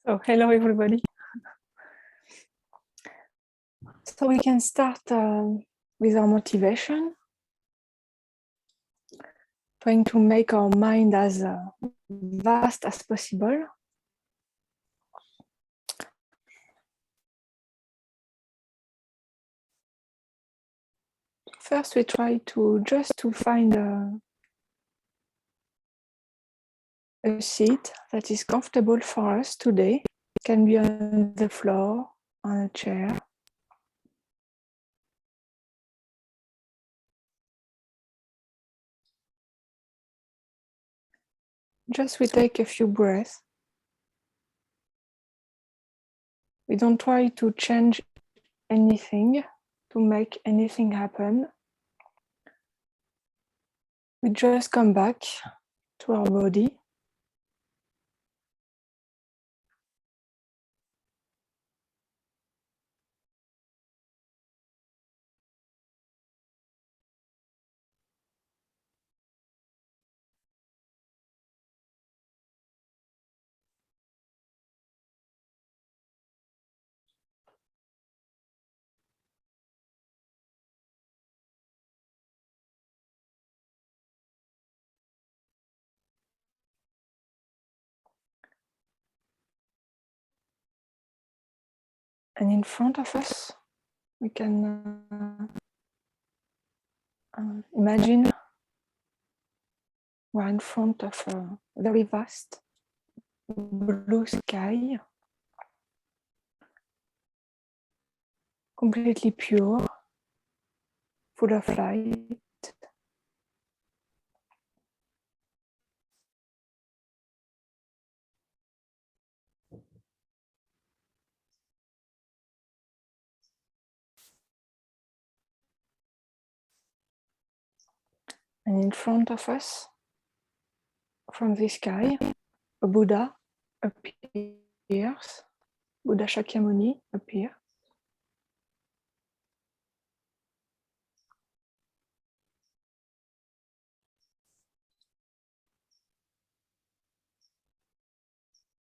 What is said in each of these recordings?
So hello everybody. So we can start with our motivation, trying to make our mind as vast as possible. First, we try to find a seat that is comfortable for us today. It can be on the floor, on a chair. Just we take a few breaths. We don't try to change anything, to make anything happen. We just come back to our body. And in front of us, we can imagine we're in front of a very vast blue sky, completely pure, full of light. And in front of us, from the sky, a Buddha appears, Buddha Shakyamuni appears.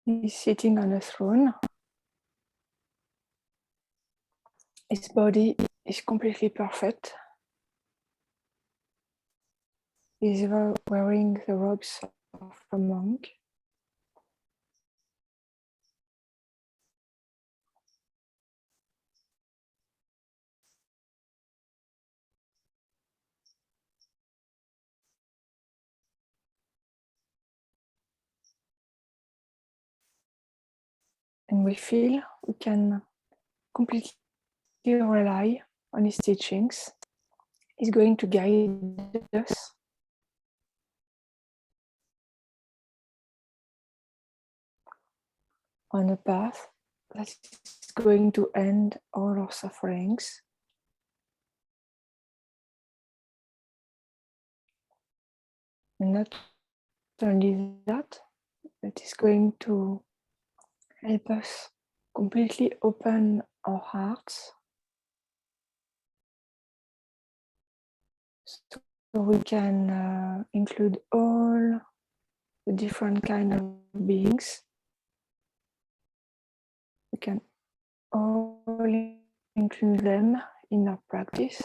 He's sitting on a throne. His body is completely perfect. He's wearing the robes of a monk. And we feel we can completely rely on his teachings. He's going to guide us on a path that is going to end all our sufferings. And not only that, it is going to help us completely open our hearts so we can include all the different kind of beings. We can all include them in our practice.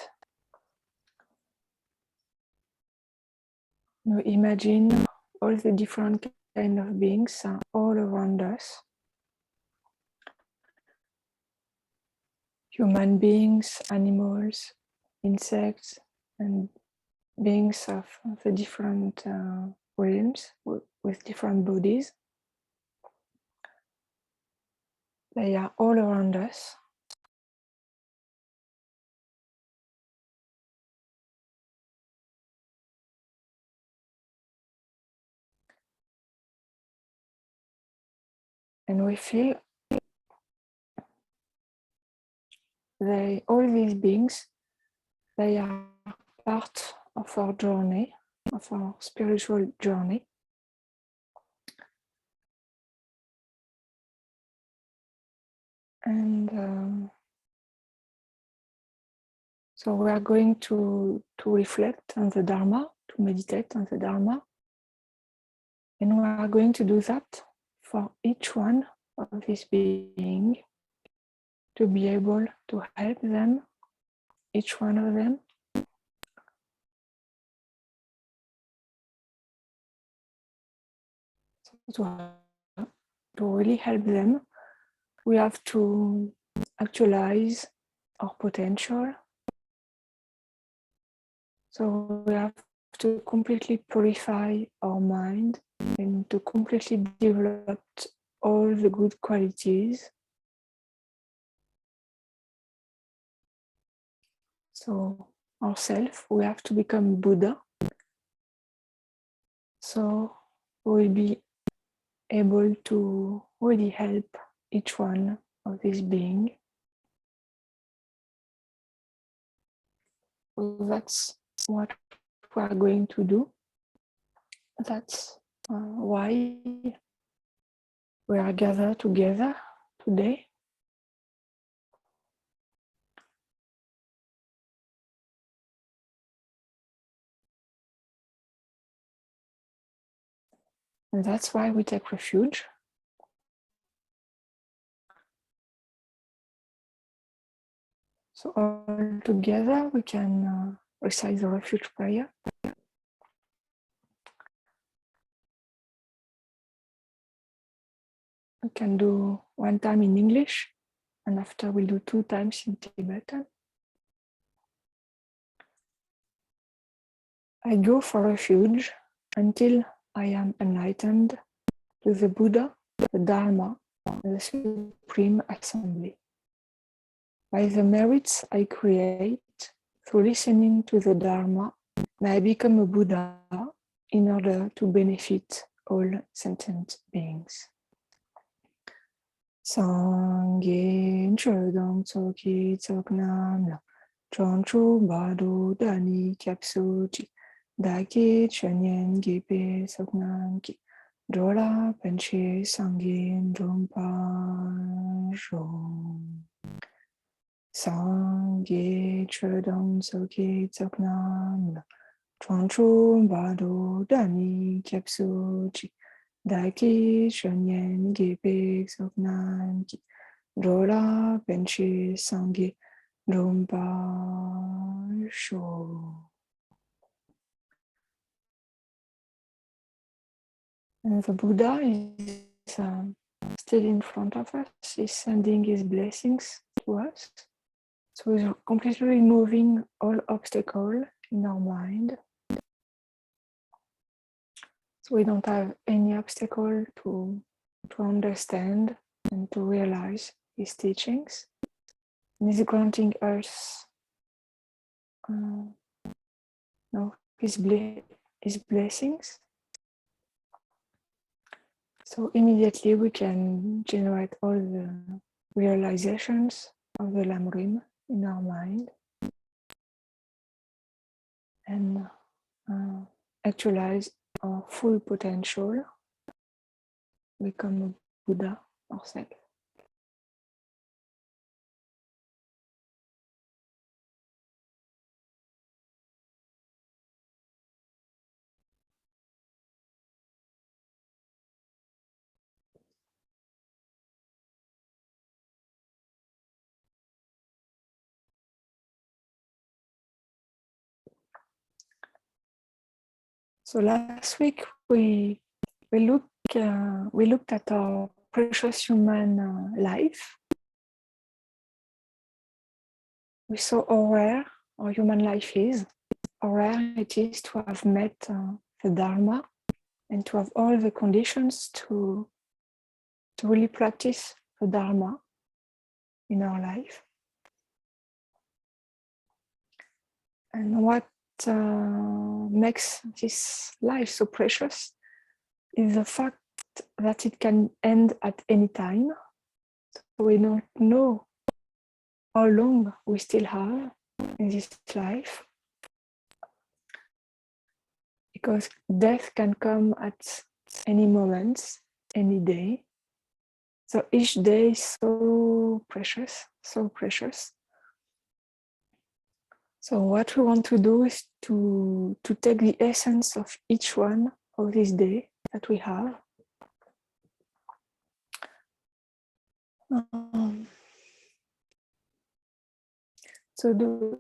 Now imagine all the different kind of beings are all around us. Human beings, animals, insects, and beings of the different realms with different bodies. They are all around us. And we feel all these beings, they are part of our journey, of our spiritual journey. And so we are going to reflect on the Dharma, to meditate on the Dharma. And we are going to do that for each one of this being, to be able to help them, each one of them, to really help them. We have to actualize our potential. So we have to completely purify our mind and to completely develop all the good qualities. So ourselves, we have to become Buddha. So we'll be able to really help each one of these beings. So that's what we are going to do. That's why we are gathered together today. And that's why we take refuge. So all together we can recite the refuge prayer. We can do one time in English, and after we'll do 2 times in Tibetan. I go for refuge until I am enlightened to the Buddha, the Dharma, and the Supreme Assembly. By the merits I create through listening to the Dharma, may I become a Buddha in order to benefit all sentient beings. Sangye Chodong Tsoki Tsoknam La Chonchu Badu Dani Kyapsuji Daki Chenyen Gipe Soknam Ki Dola Penche Sangye Drumpa Shom Sangye Chodong Tsoki Tsoknam La Chonchu Badu Dani Kyapsuji Daki Shenyen Gipe Soknan Ki Rola Benchi Sangi Rumpa Sho. And the Buddha is still in front of us. He's sending his blessings to us. So he's completely removing all obstacles in our mind. So we don't have any obstacle to understand and to realize his teachings. And he's granting us his blessings. So immediately we can generate all the realizations of the Lamrim in our mind and actualize our full potential, become a Buddha ourselves. So last week we looked at our precious human life. We saw how rare our human life is, how rare it is to have met the Dharma and to have all the conditions to really practice the Dharma in our life. And what makes this life so precious is the fact that it can end at any time. So we don't know how long we still have in this life, because death can come at any moment, any day. So each day is so precious, so precious. So what we want to do is to take the essence of each one of these days that we have So do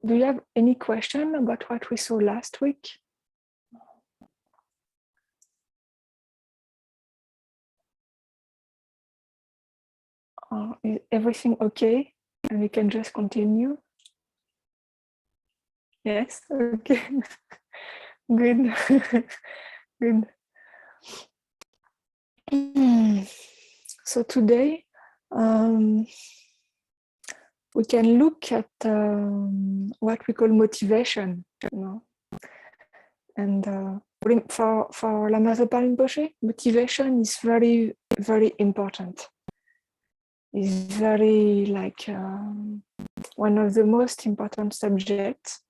you have any question about what we saw last week? Is everything okay? And we can just continue? Yes, okay. Good. Good. So today, we can look at what we call motivation, you know. And for Lama Zopa Rinpoche, motivation is very, very important. It's very like one of the most important subjects.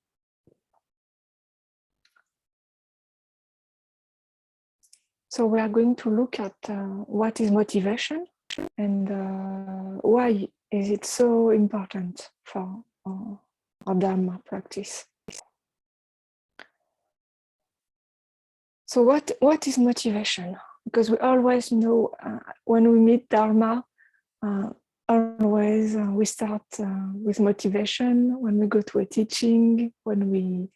So we are going to look at what is motivation and why is it so important for our Dharma practice. So what is motivation? Because we always know when we meet Dharma, always we start with motivation when we go to a teaching, when we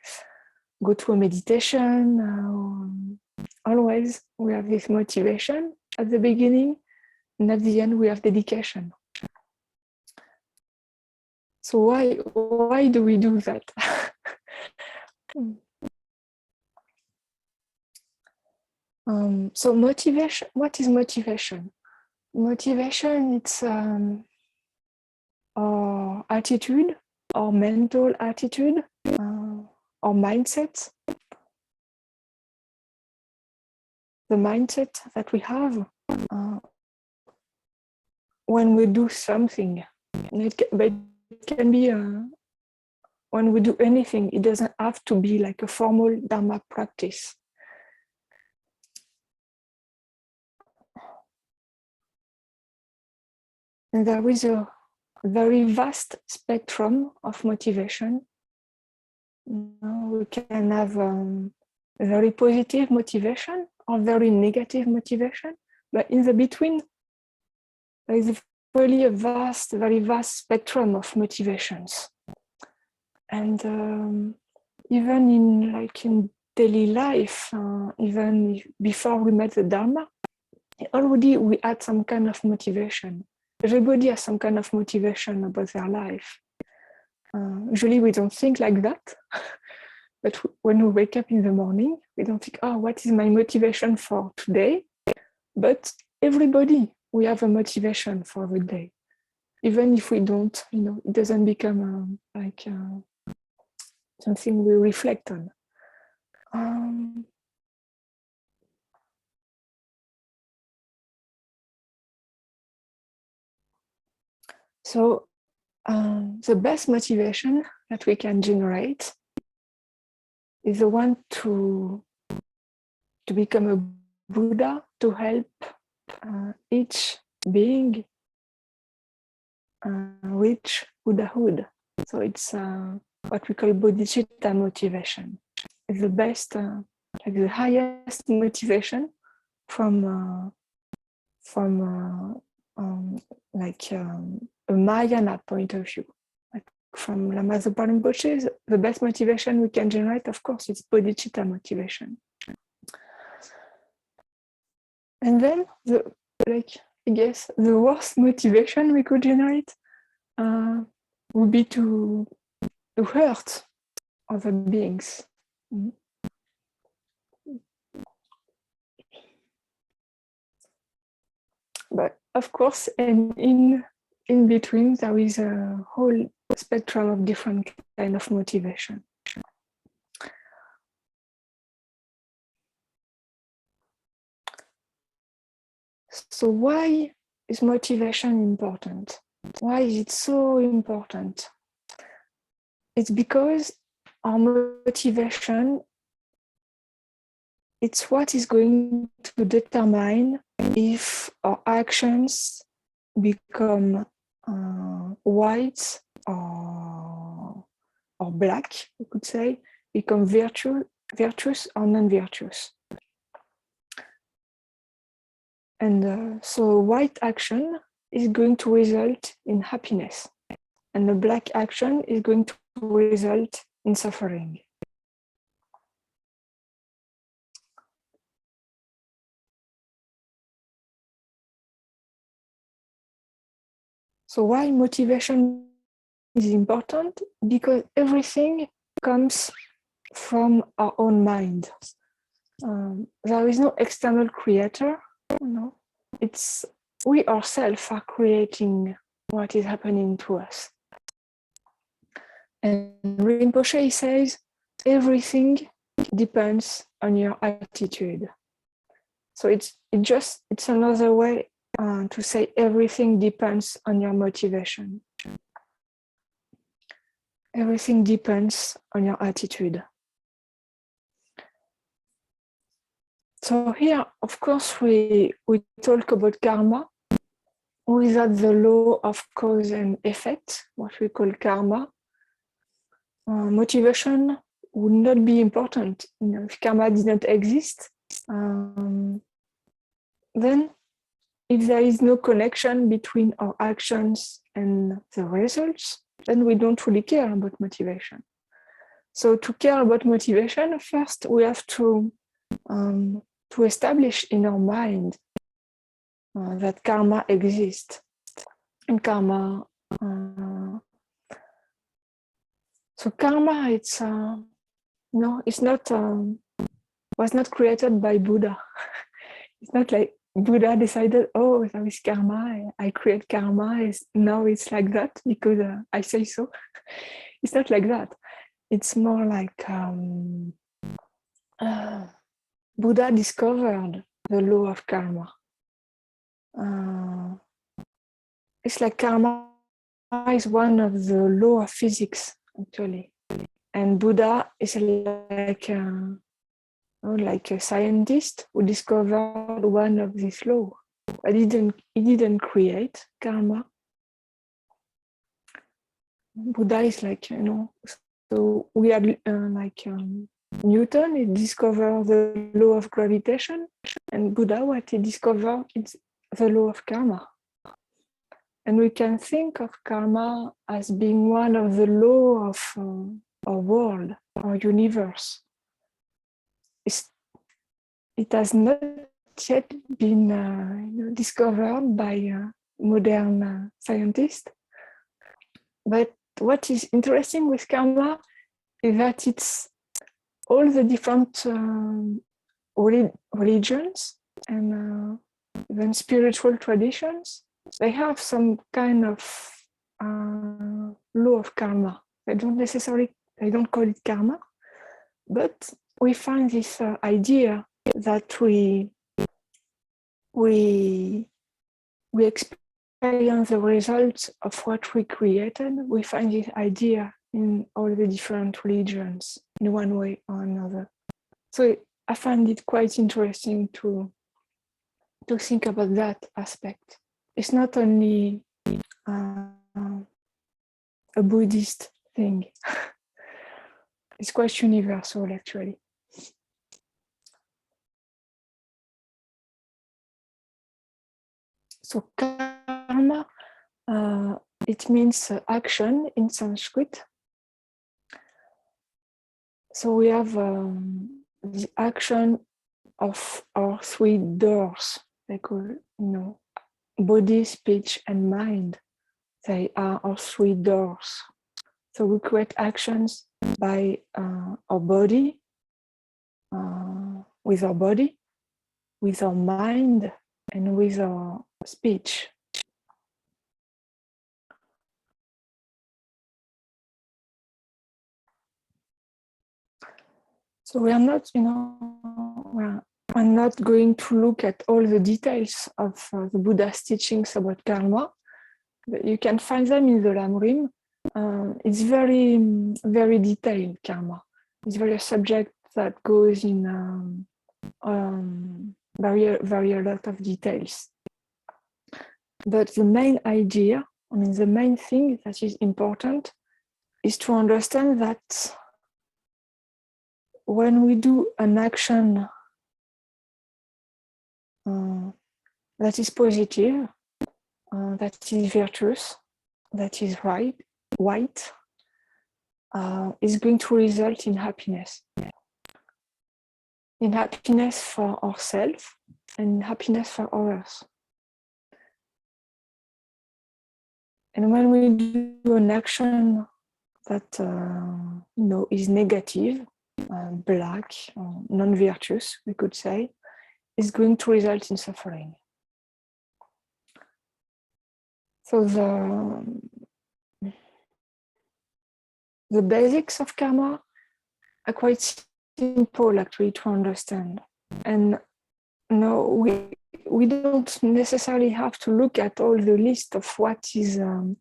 go to a meditation. Always we have this motivation at the beginning, and at the end we have dedication. So why do we do that? So motivation, what is motivation? Motivation, it's our attitude, our mental attitude, our mindset, the mindset that we have when we do something. But it can be when we do anything. It doesn't have to be like a formal Dharma practice. And there is a very vast spectrum of motivation. We can have a very positive motivation or very negative motivation, but in the between, there is really a very vast spectrum of motivations. And even in daily life, even before we met the Dharma, already we had some kind of motivation. Everybody has some kind of motivation about their life. Usually we don't think like that, but when we wake up in the morning, we don't think, oh, what is my motivation for today? But everybody, we have a motivation for the day. Even if we don't, it doesn't become something we reflect on. So the best motivation that we can generate is the one to become a Buddha, to help each being reach Buddhahood. So it's what we call Bodhisattva motivation. It's the best, like the highest motivation from a Mahayana point of view. Like from Lama Zopa Rinpoche, the best motivation we can generate, of course, is bodhicitta motivation. And then, I guess, the worst motivation we could generate would be to hurt other beings. But of course, and in between, there is a whole spectrum of different kind of motivation. So why is motivation important? Why is it so important? It's because our motivation, it's what is going to determine if our actions become white or black, we could say, become virtuous or non-virtuous. And so white action is going to result in happiness, and a black action is going to result in suffering. So why motivation is important? Because everything comes from our own mind. There is no external creator. No, it's we ourselves are creating what is happening to us. And Rinpoche says everything depends on your attitude. So it's another way to say everything depends on your motivation. Everything depends on your attitude. So here, of course, we talk about karma without the law of cause and effect, what we call karma. Motivation would not be important. If karma did not exist, then if there is no connection between our actions and the results, then we don't really care about motivation. So to care about motivation, first we have to establish in our mind that karma exists. And karma, so karma, it's not was not created by Buddha. It's not like Buddha decided, oh, there is karma, I create karma, now it's like that because I say so. It's not like that. It's more like Buddha discovered the law of karma. It's like karma is one of the law of physics, actually. And Buddha is like a scientist who discovered one of these laws. But he didn't create karma. Buddha is like, so we are like Newton, he discovered the law of gravitation, and Buddha, what he discovered is the law of karma. And we can think of karma as being one of the laws of our world, our universe. It has not yet been discovered by modern scientists. But what is interesting with karma is that it's all the different religions and even spiritual traditions, they have some kind of law of karma. They don't call it karma, but we find this idea that we experience the results of what we created. We find this idea in all the different religions in one way or another. So I find it quite interesting to think about that aspect. It's not only a Buddhist thing. It's quite universal, actually. So karma, it means action in Sanskrit. So we have the action of our three doors, they call, body, speech, and mind. They are our three doors. So we create actions by our body, with our body, with our mind, and with our speech. So we are not, I'm not going to look at all the details of the Buddha's teachings about karma, but you can find them in the Lamrim. It's very, very detailed, karma. It's very a subject that goes in very a lot of details. But the main idea, the main thing that is important is to understand that when we do an action that is positive, that is virtuous, that is white, is going to result in happiness. In happiness for ourselves and happiness for others. And when we do an action that is negative, black, non-virtuous, we could say, is going to result in suffering. So the basics of karma are quite simple actually to understand. And no, we don't necessarily have to look at all the list of what is a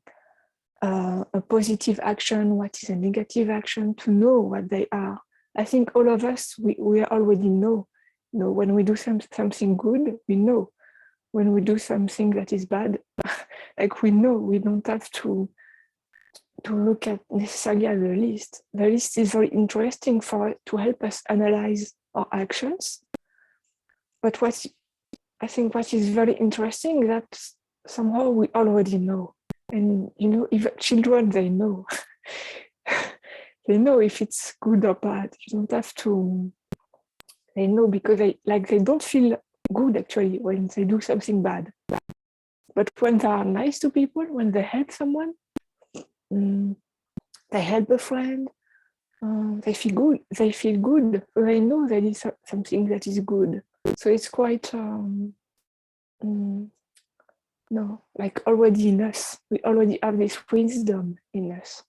positive action, what is a negative action, to know what they are. I think all of us, we already know. When we do something good, we know. When we do something that is bad, like we know, we don't have to look at necessarily at the list. The list is very interesting to help us analyze our actions. But I think what is very interesting is that somehow we already know. And even children, they know. They know if it's good or bad. You don't have to. They know because they don't feel good actually when they do something bad. But when they are nice to people, when they help someone, they help a friend, they feel good. They feel good. They know that it's something that is good. So it's quite already in us. We already have this wisdom in us.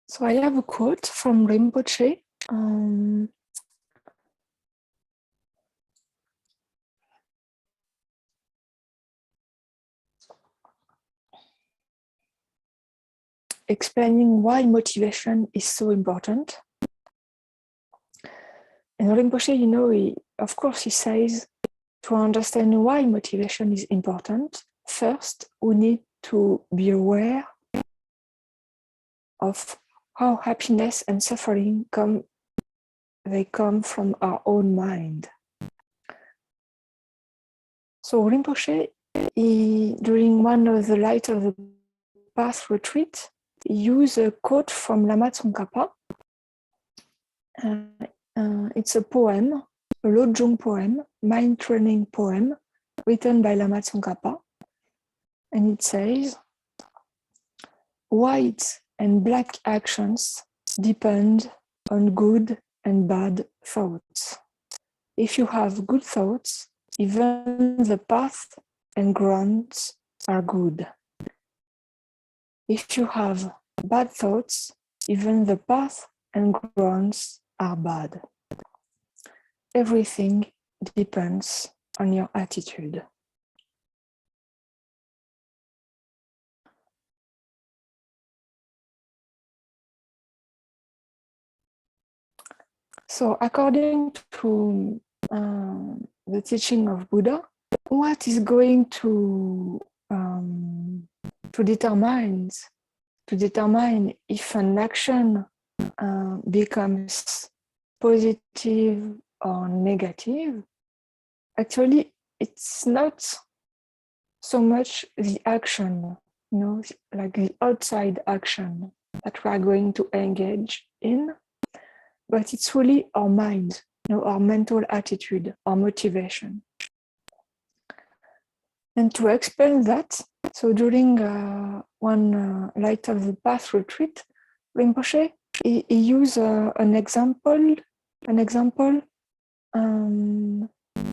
So I have a quote from Rinpoche. Explaining why motivation is so important. And Rinpoche, of course, he says, to understand why motivation is important, first, we need to be aware of how happiness and suffering come from our own mind. So Rinpoche, during one of the Light of the Path retreat, he used a quote from Lama Tsongkhapa. It's a poem, a Lojong poem, mind training poem, written by Lama Tsongkhapa. And it says, white and black actions depend on good and bad thoughts. If you have good thoughts, even the path and grounds are good. If you have bad thoughts, even the path and grounds are bad. Everything depends on your attitude. So according to the teaching of Buddha, what is going to determine if an action becomes positive or negative, actually it's not so much the action, like the outside action that we are going to engage in, but it's really our mind, our mental attitude, our motivation. And to explain that, so during one Light of the Path retreat, Rinpoche, he used an example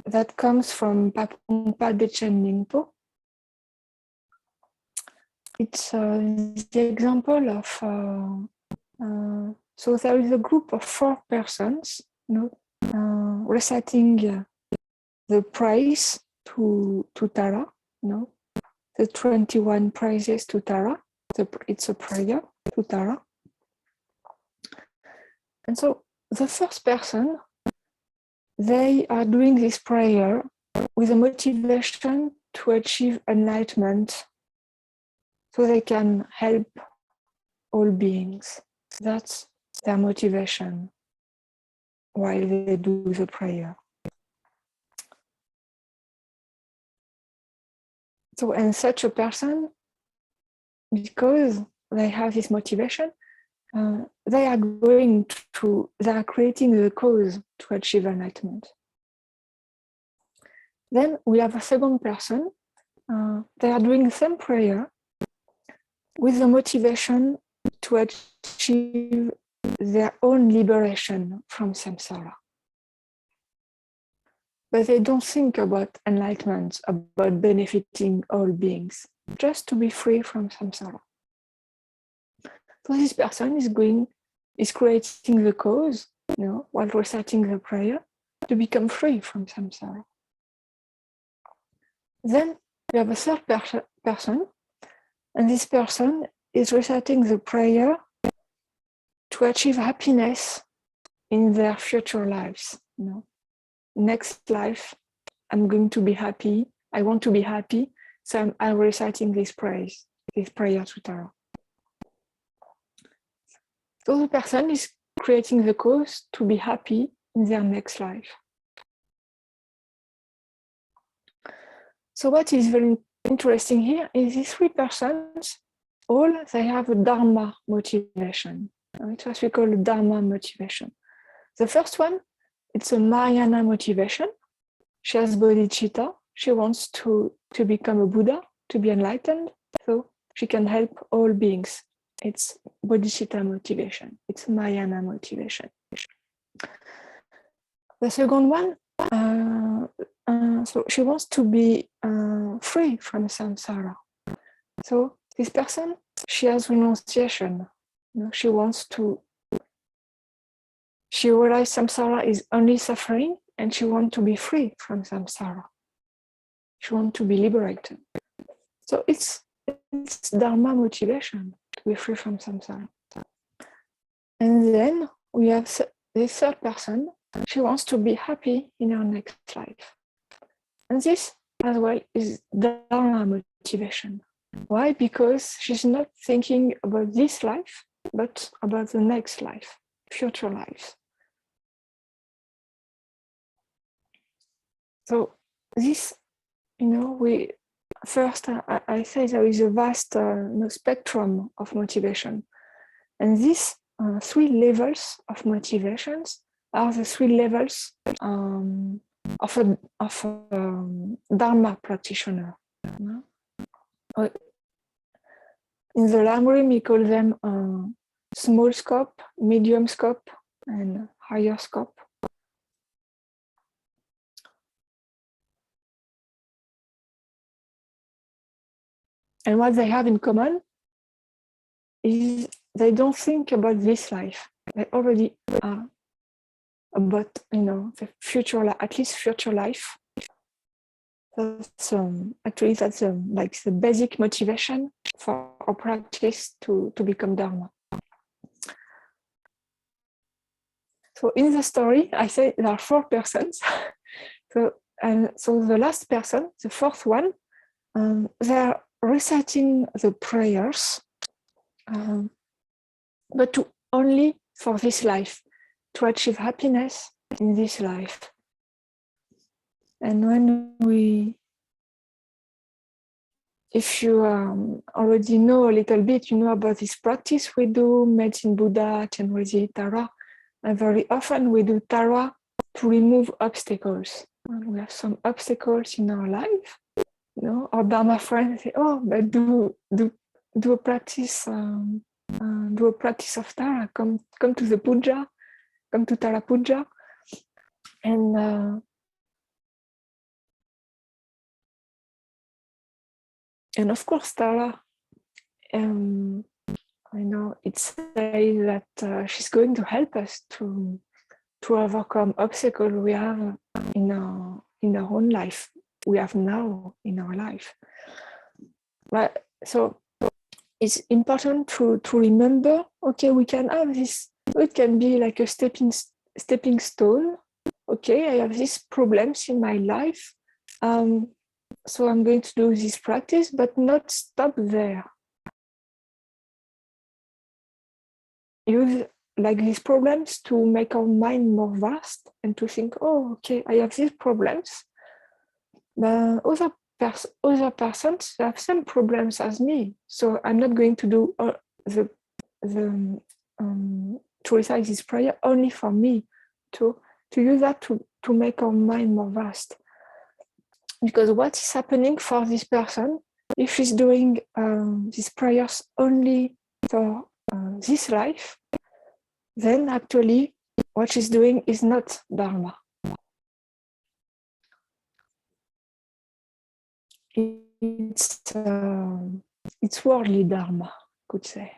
that comes from Papungpa Detchen Ningpo. It's the example of, so there is a group of 4 persons, reciting the praise to Tara, the 21 praises to Tara. It's a prayer to Tara. And so the first person, they are doing this prayer with a motivation to achieve enlightenment so they can help all beings. That's their motivation. while they do the prayer. So, and such a person, because they have this motivation, they are creating the cause to achieve enlightenment. Then we have a second person. They are doing the same prayer with the motivation to achieve their own liberation from samsara. But they don't think about enlightenment, about benefiting all beings, just to be free from samsara. So this person is creating the cause, while reciting the prayer, to become free from samsara. Then we have a third person, and this person is reciting the prayer to achieve happiness in their future lives. Next life, I'm going to be happy. I want to be happy, so I'm reciting this prayer to Tara. So the person is creating the cause to be happy in their next life. So what is very interesting here is these three persons, all they have a Dharma motivation. It's what we call a Dharma motivation. The first one, it's a Mahayana motivation. She has bodhicitta. She wants to become a Buddha, to be enlightened, so she can help all beings. It's bodhicitta motivation. It's Mahayana motivation. The second one, so she wants to be free from samsara. So this person, she has renunciation. She realizes samsara is only suffering, and she wants to be free from samsara. She wants to be liberated. So it's Dharma motivation to be free from samsara. And then we have the third person. She wants to be happy in her next life. And this as well is Dharma motivation. Why? Because she's not thinking about this life, but about the next life, future lives. So this, I say there is a vast spectrum of motivation. And these three levels of motivations are the three levels of a Dharma practitioner. In the Lamrim, we call them small scope, medium scope, and higher scope. And what they have in common is they don't think about this life. They already are about, the future, at least future life. That's like the basic motivation for our practice to become Dharma. So in the story, I say there are four persons. So the last person, the fourth one, they're reciting the prayers, but only for this life, to achieve happiness in this life. And if you already know a little bit, you know about this practice we do, medicine Buddha, Chenrezi, Tara, and very often we do Tara to remove obstacles. And we have some obstacles in our life. Our Dharma friends say, "Oh, but do a practice, do a practice of Tara. Come to the puja, come to Tara puja," and of course Tara. I know it says that she's going to help us to overcome obstacles we have in our own life. We have now in our life. But so it's important to remember. Okay, we can have this. It can be like a stepping stone. Okay, I have these problems in my life. So I'm going to do this practice, but not stop there. Use like these problems to make our mind more vast and to think, oh, okay, I have these problems. But other persons have same problems as me. So I'm not going to do the to recite this prayer only for me, to use that to make our mind more vast. Because what is happening for this person, if she's doing these prayers only for this life, then actually what she's doing is not Dharma. It's worldly Dharma, I could say.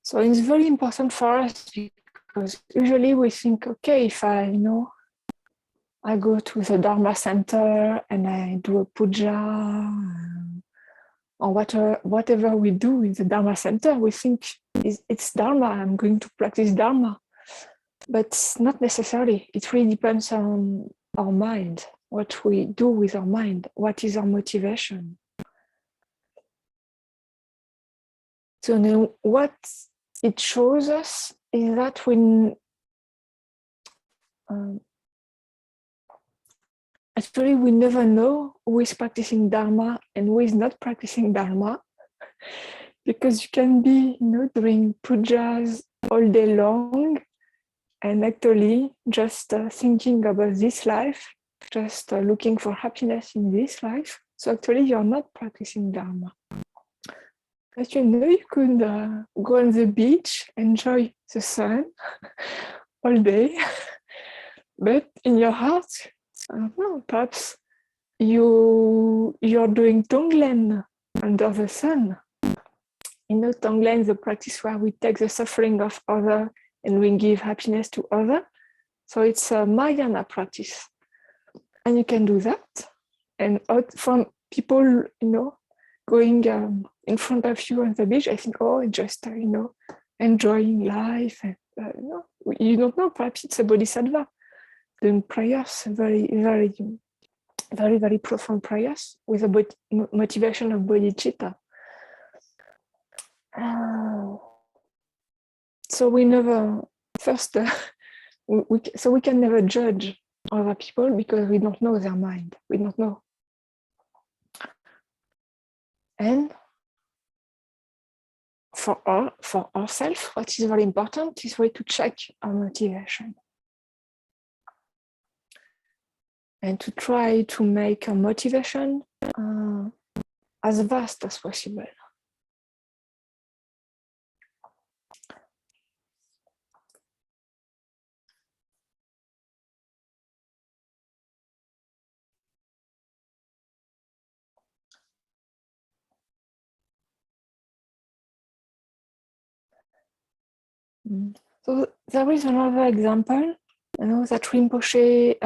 So it's very important for us because usually we think, okay, if I go to the Dharma center and I do a puja or whatever we do in the Dharma center, we think it's Dharma, I'm going to practice Dharma. But not necessarily. It really depends on our mind, what we do with our mind, what is our motivation. So then what it shows us is that actually we never know who is practicing Dharma and who is not practicing Dharma, because you can be doing pujas all day long and actually just thinking about this life, just looking for happiness in this life. So actually you're not practicing Dharma. But you could go on the beach, enjoy the sun all day, but in your heart, I don't know, perhaps you're doing Tonglen under the sun. Tonglen is a practice where we take the suffering of others and we give happiness to others. So it's a Mahayana practice. And you can do that. And from people, going in front of you on the beach, I think, oh, just, enjoying life. And, you don't know, perhaps it's a Bodhisattva doing prayers, very, very, very, very profound prayers with a motivation of bodhicitta. So we never, first, so we can never judge other people because we don't know their mind. We don't know. And for ourselves, what is very important is to check our motivation and to try to make our motivation as vast as possible. So there is another example, that Rinpoche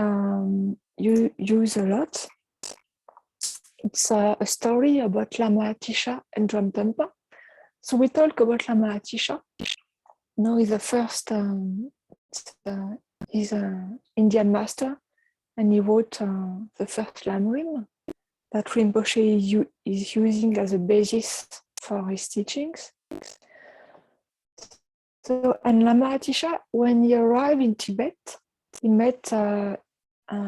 use a lot. It's a story about Lama Atisha and Dromtonpa. So we talk about Lama Atisha. He's the first, he's an Indian master, and he wrote the first Lamrim that Rinpoche is using as a basis for his teachings. So, and Lama Atisha, when he arrived in Tibet, he met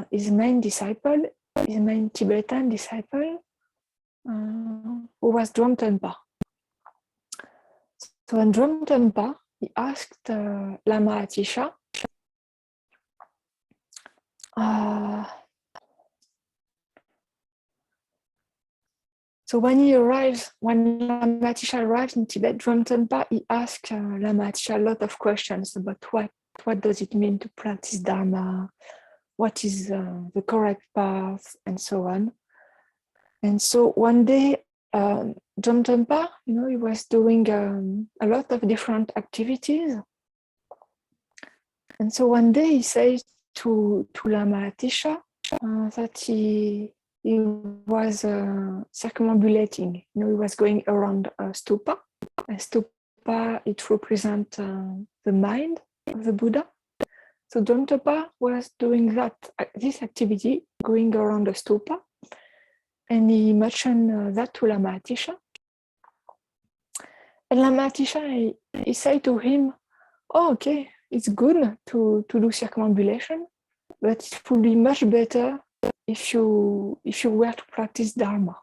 his main disciple, his main Tibetan disciple, who was Dromtonpa. So in Dromtonpa, he asked Lama Atisha, so when Lama Atisha arrived in Tibet, Dromtonpa, he asked Lama Atisha a lot of questions about what does it mean to practice Dharma, what is the correct path, and so on. And so one day, Dromtonpa, he was doing a lot of different activities. And so one day he said to Lama Atisha that he was circumambulating. He was going around a stupa. A stupa, it represents the mind of the Buddha. So Dhamma was doing this activity, going around the stupa, and he mentioned that to Lama Atisha. And Lama Atisha, he said to him, "Oh, okay, it's good to do circumambulation, but it would be much better if you were to practice Dharma."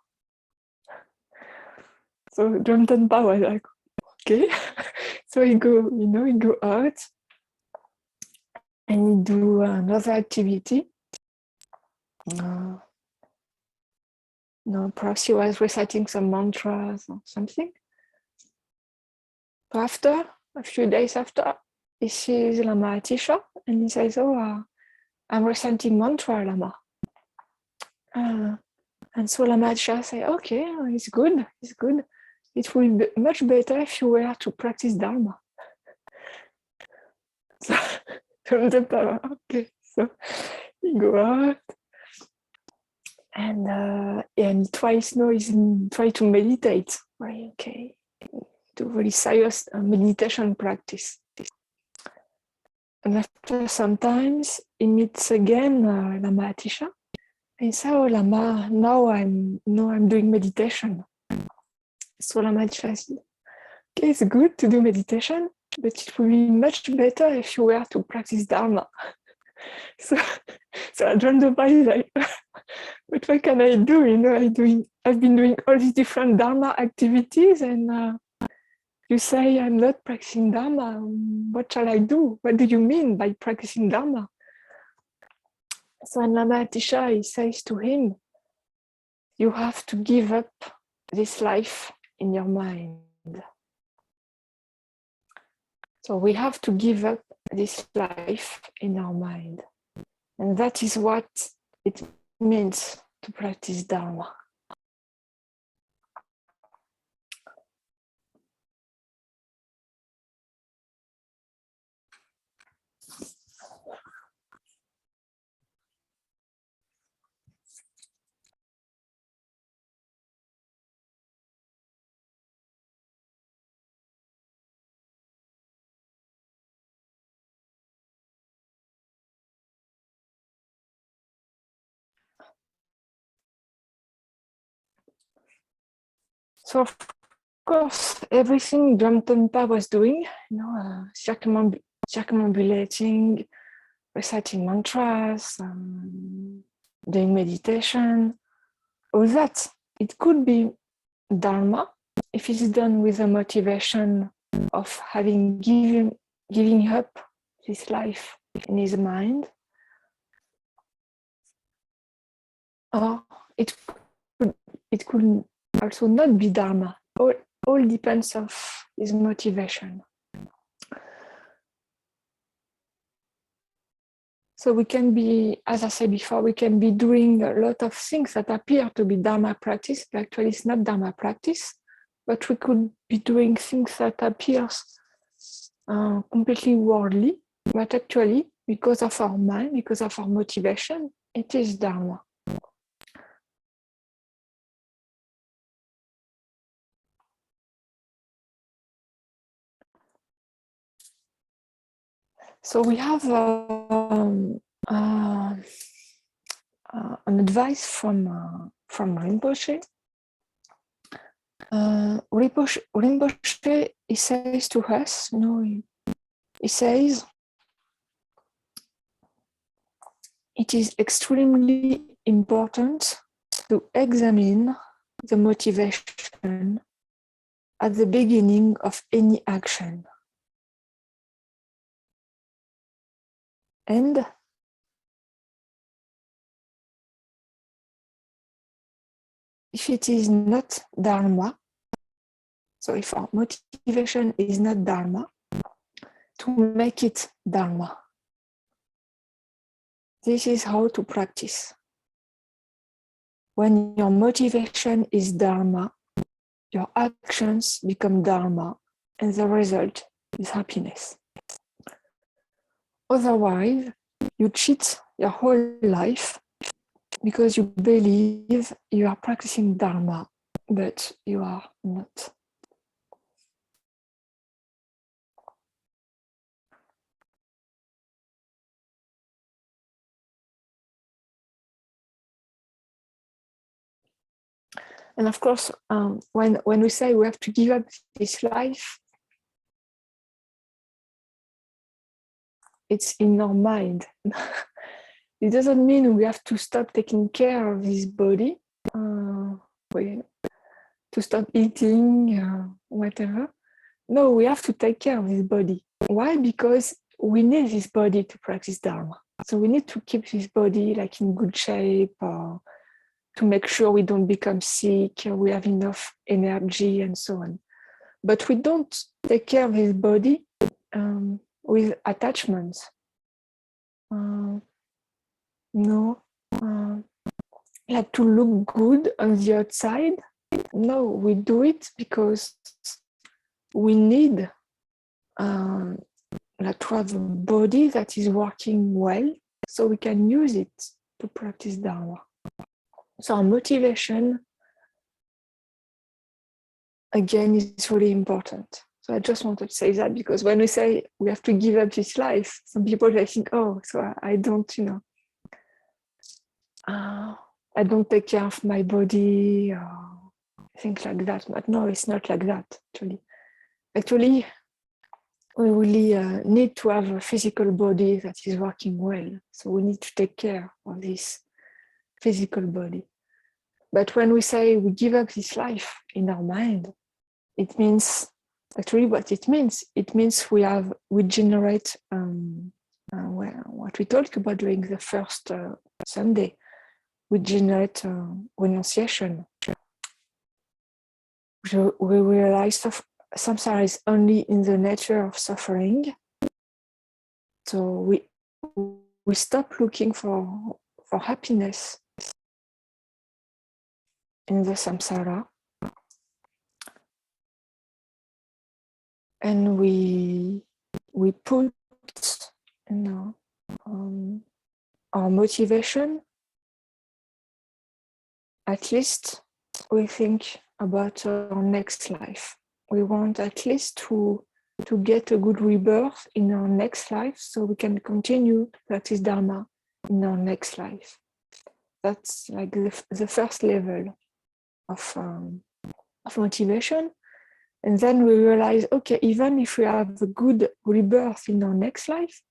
So Dhamma was like, "Okay." So he go out and he do another activity. Perhaps he was reciting some mantras or something. So after, a few days after, he sees Lama Atisha and he says, "Oh, I'm reciting mantra, Lama." And so Lama Atisha say, "Okay, it's good. It will be much better if you were to practice Dharma." So, from the power, okay. So you go out and try to meditate. Right? Okay, do really serious meditation practice. And after sometimes he meets again Lama Atisha. And he says, "Oh, Lama, now I'm doing meditation." So Lama Atisha says, "Okay, it's good to do meditation, but it would be much better if you were to practice Dharma." So I joined the body like, "But what can I do? I've been doing all these different Dharma activities, and you say I'm not practicing Dharma. What shall I do? What do you mean by practicing Dharma?" So Lama Atisha, he says to him, "You have to give up this life in your mind." So we have to give up this life in our mind. And that is what it means to practice Dharma. So of course, everything Dhamma was doing, circumambulating, reciting mantras, doing meditation, all that, it could be Dharma if it's done with a motivation of giving up this life in his mind, or it could also not be Dharma. All depends of his motivation. So we can be, as I said before, we can be doing a lot of things that appear to be Dharma practice, but actually it's not Dharma practice, but we could be doing things that appears completely worldly, but actually, because of our mind, because of our motivation, it is Dharma. So we have an advice from Rinpoche. Rinpoche, he says to us, he says, it is extremely important to examine the motivation at the beginning of any action. And if it is not Dharma, so if our motivation is not Dharma, to make it Dharma. This is how to practice. When your motivation is Dharma, your actions become Dharma, and the result is happiness. Otherwise, you cheat your whole life because you believe you are practicing Dharma, but you are not. And of course, when we say we have to give up this life, it's in our mind. It doesn't mean we have to stop taking care of this body, to stop eating, whatever. No, we have to take care of this body. Why? Because we need this body to practice Dharma. So we need to keep this body like in good shape, to make sure we don't become sick, we have enough energy and so on. But we don't take care of this body with attachments. No, like to look good on the outside. No, we do it because we need like to have a body that is working well, so we can use it to practice Dharma. So our motivation, again, is really important. So I just wanted to say that, because when we say we have to give up this life, some people they think, oh, so I don't, I don't take care of my body, or things like that. But no, it's not like that, actually. Actually, we really need to have a physical body that is working well. So we need to take care of this physical body. But when we say we give up this life in our mind, it means, actually what it means we generate what we talked about during the first Sunday. We generate renunciation. We realize samsara is only in the nature of suffering. So we stop looking for happiness in the samsara, and we put our motivation, at least we think about our next life. We want at least to get a good rebirth in our next life, so we can continue to practice Dharma in our next life. That's like the first level of motivation. And then we realize, okay, even if we have a good rebirth in our next life,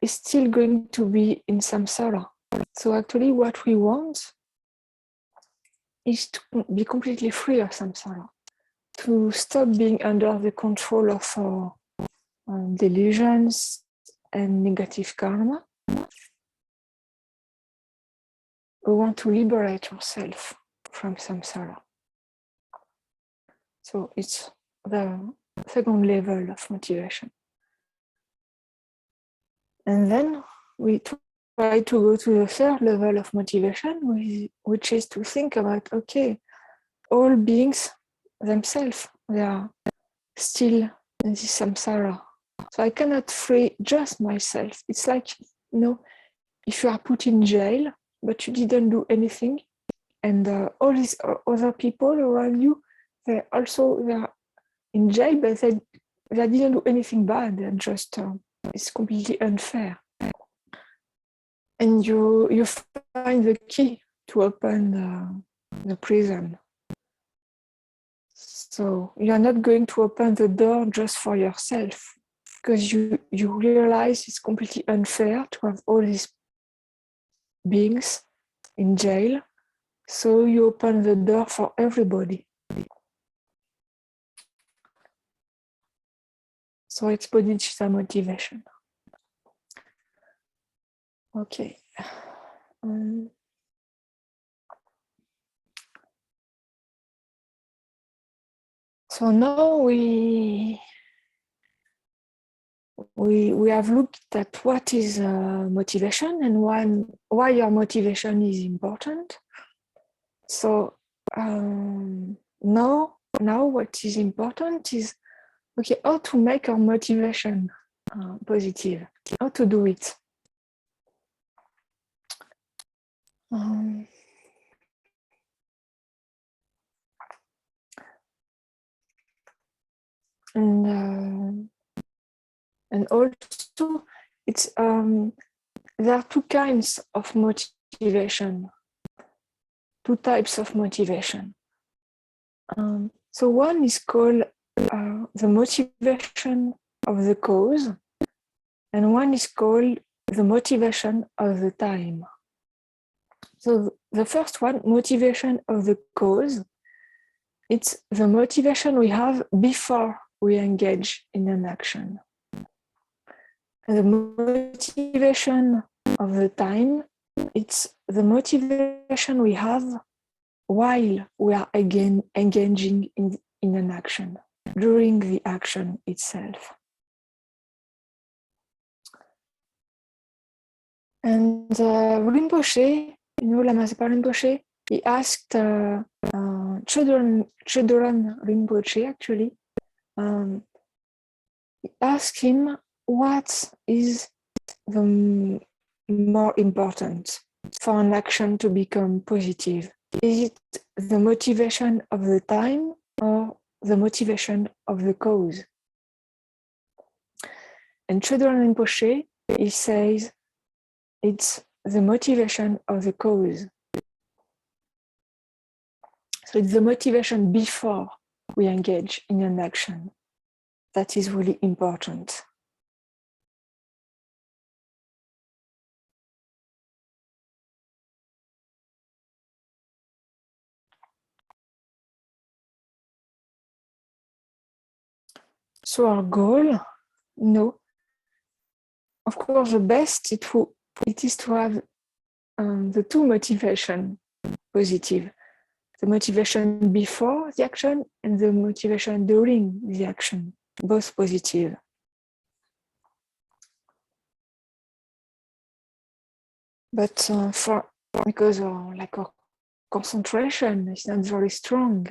it's still going to be in samsara. So actually what we want is to be completely free of samsara, to stop being under the control of our delusions and negative karma. We want to liberate ourselves from samsara. So it's the second level of motivation. And then we try to go to the third level of motivation, which is to think about, okay, all beings themselves, they are still in this samsara. So I cannot free just myself. It's like, if you are put in jail, but you didn't do anything, and all these other people around you, they are in jail, but they didn't do anything bad. They're just, it's completely unfair. And you find the key to open the prison. So you're not going to open the door just for yourself, because you realize it's completely unfair to have all these beings in jail. So you open the door for everybody. So it's bodhisattva motivation. Okay. So now we have looked at what is motivation and why your motivation is important. So now what is important is, okay, how to make our motivation positive, how to do it. And also, it's there are two kinds of motivation, two types of motivation. So one is called the motivation of the cause, and one is called the motivation of the time. So the first one, motivation of the cause, it's the motivation we have before we engage in an action. And the motivation of the time, it's the motivation we have while we are again engaging in an action, during the action itself. And Rinpoche, Lama Zopa Rinpoche, he asked Chodron Rinpoche, actually, he asked him what is the more important for an action to become positive. Is it the motivation of the time or the motivation of the cause? And Chodron Rinpoche, he says, it's the motivation of the cause. So it's the motivation before we engage in an action that is really important. So our goal, of course, the best it is to have the two motivation positive. The motivation before the action and the motivation during the action, both positive. But because our concentration is not very strong,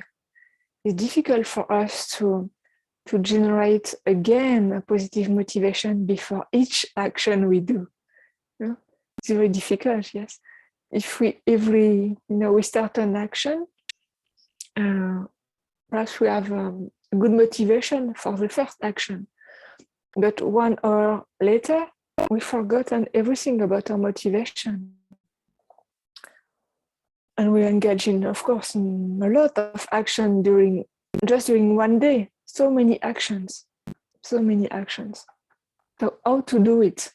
it's difficult for us to generate again a positive motivation before each action we do. It's very difficult, yes. If we start an action, perhaps we have a good motivation for the first action, but 1 hour later, we've forgotten everything about our motivation. And we engage in, of course, in a lot of action during 1 day. So many actions. So how to do it?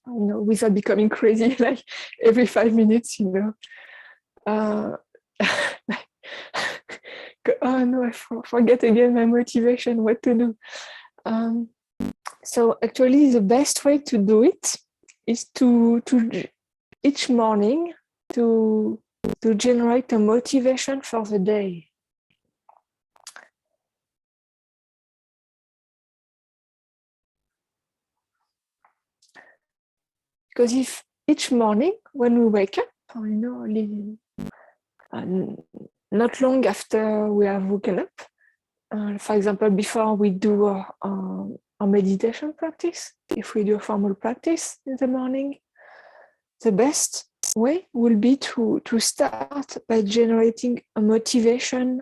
Without becoming crazy, like every 5 minutes, oh no, I forget again my motivation, what to do. So actually the best way to do it is to each morning to generate a motivation for the day. Because if each morning when we wake up, not long after we have woken up, for example, before we do our meditation practice, if we do a formal practice in the morning, the best way will be to start by generating a motivation,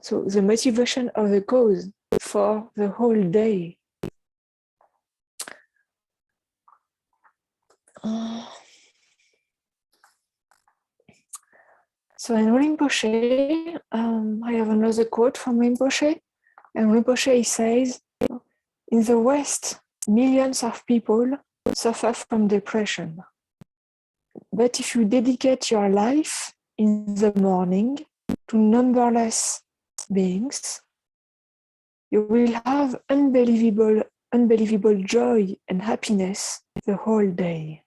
so the motivation of the cause for the whole day. So in Rinpoche, I have another quote from Rinpoche, and Rinpoche says, in the West, millions of people suffer from depression. But if you dedicate your life in the morning to numberless beings, you will have unbelievable joy and happiness the whole day.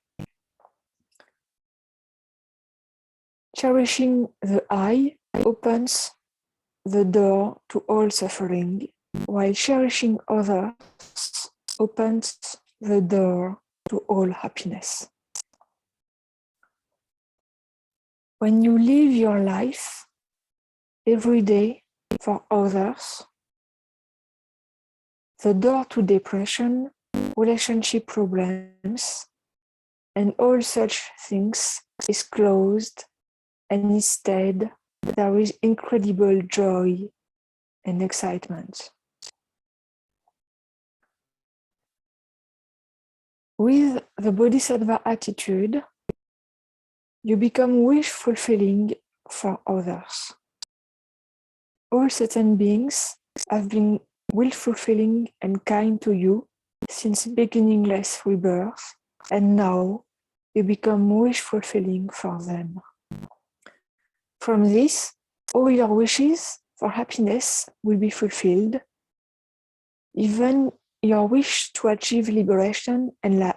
Cherishing the I opens the door to all suffering, while cherishing others opens the door to all happiness. When you live your life every day for others, the door to depression, relationship problems, and all such things is closed, and instead there is incredible joy and excitement. With the Bodhisattva attitude, you become wish-fulfilling for others. All certain beings have been will-fulfilling and kind to you since beginningless rebirth, and now you become wish-fulfilling for them. From this, all your wishes for happiness will be fulfilled. Even your wish to achieve liberation and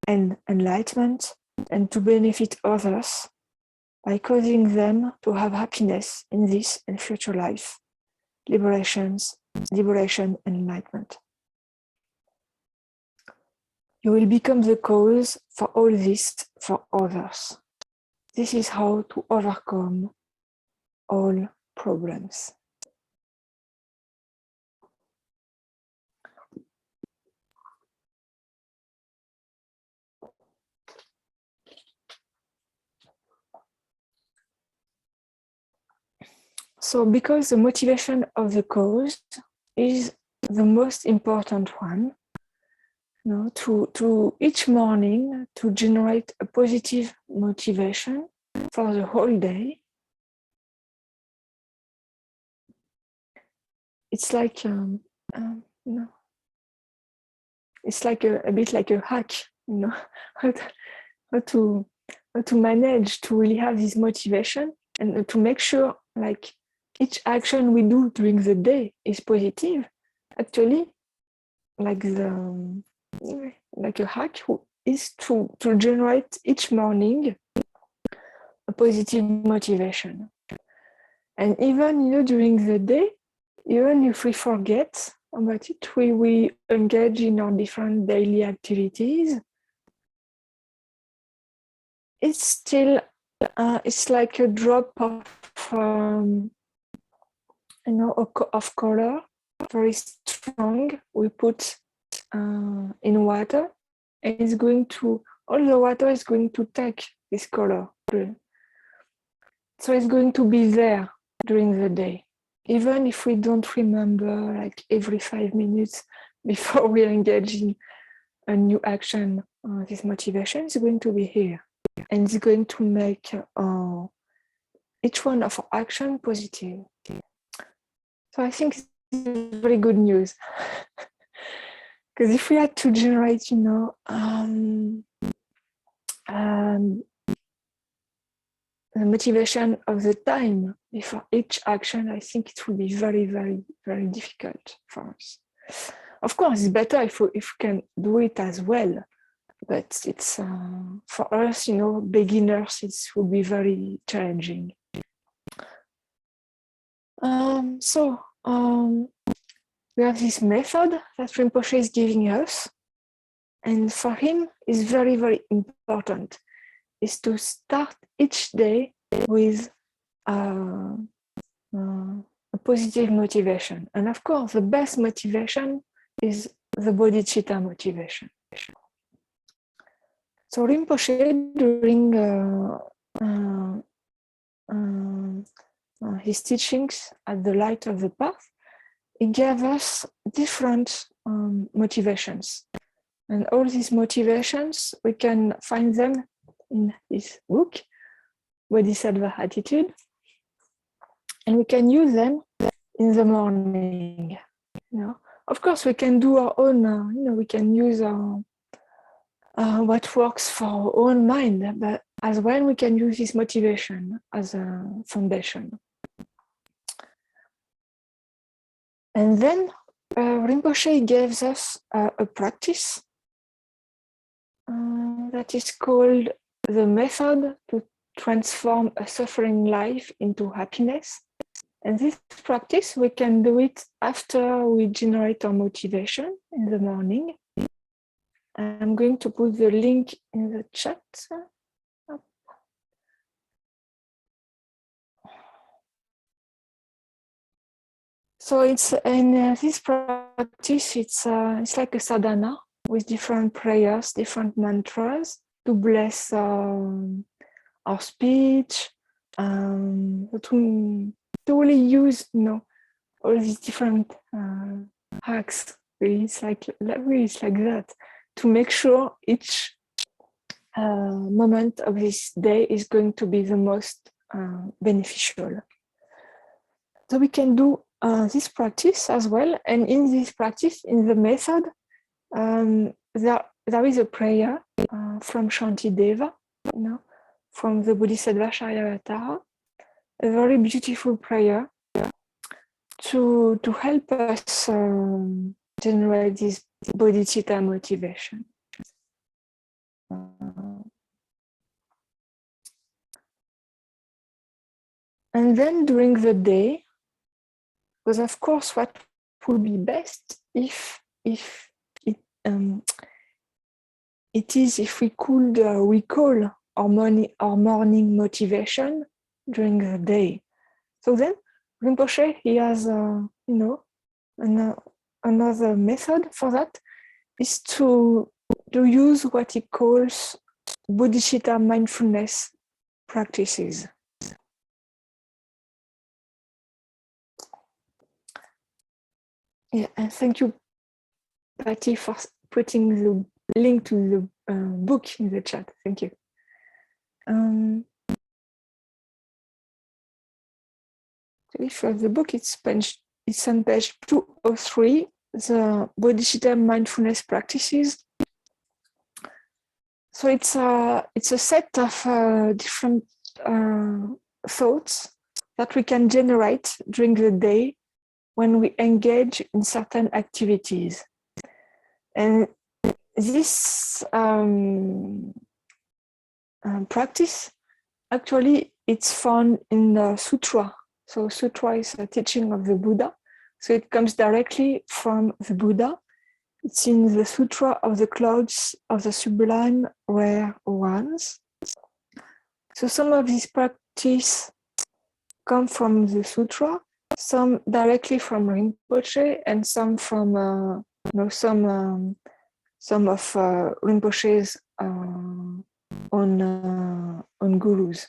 enlightenment and to benefit others by causing them to have happiness in this and future life, liberation and enlightenment. You will become the cause for all this for others. This is how to overcome all problems. So because the motivation of the cause is the most important one, you know, to each morning to generate a positive motivation for the whole day. It's like you know, it's like a bit like a hack, you know, how to manage to really have this motivation and to make sure like each action we do during the day is positive. Actually, like a hack is to generate each morning a positive motivation. And even, you know, during the day, even if we forget about it, we engage in our different daily activities, it's still it's like a drop of you know, of color, very strong. We put in water, and it's going to, all the water is going to take this color. So it's going to be there during the day, even if we don't remember, like every 5 minutes before we engage in a new action. This motivation is going to be here, and it's going to make each one of our action positive. So I think it's very good news. Because if we had to generate, you know, the motivation of the time before each action, I think it will be very, very, very difficult for us. Of course, it's better if we can do it as well, but it's for us, you know, beginners, it will be very challenging. We have this method that Rinpoche is giving us, and for him is very, very important, is to start each day with a positive motivation. And of course, the best motivation is the bodhicitta motivation. So Rinpoche, during his teachings at the Light of the Path, he gave us different motivations. And all these motivations, we can find them in his book, Bodhisattva Attitude. And we can use them in the morning. You know, of course, we can do our own, you know, we can use what works for our own mind, but as well, we can use this motivation as a foundation. And then Rinpoche gives us a practice that is called the method to transform a suffering life into happiness. And this practice, we can do it after we generate our motivation in the morning. I'm going to put the link in the chat. So it's in this practice, it's like a sadhana with different prayers, different mantras to bless our speech, to really use, you know, all these different hacks. Really, it's like that, to make sure each moment of this day is going to be the most beneficial. So we can do this practice as well. And in this practice, in the method, there is a prayer from Shantideva, from the Bodhisattva Charyavatara, a very beautiful prayer to help us generate this bodhicitta motivation. And then during the day, because of course what would be best if it is if we could recall our morning motivation during the day. So then Rinpoche, he has another method for that is to use what he calls bodhicitta mindfulness practices. Yeah, and thank you, Patty, for putting the link to the book in the chat. Thank you. For the book, it's on page 203, the bodhicitta mindfulness practices. So it's a set of different thoughts that we can generate during the day when we engage in certain activities. And this practice, actually, it's found in the sutra. So sutra is a teaching of the Buddha. So it comes directly from the Buddha. It's in the Sutra of the Clouds of the Sublime Rare Ones. So some of these practices come from the sutra, some directly from Rinpoche, and some from some of Rinpoche's on gurus.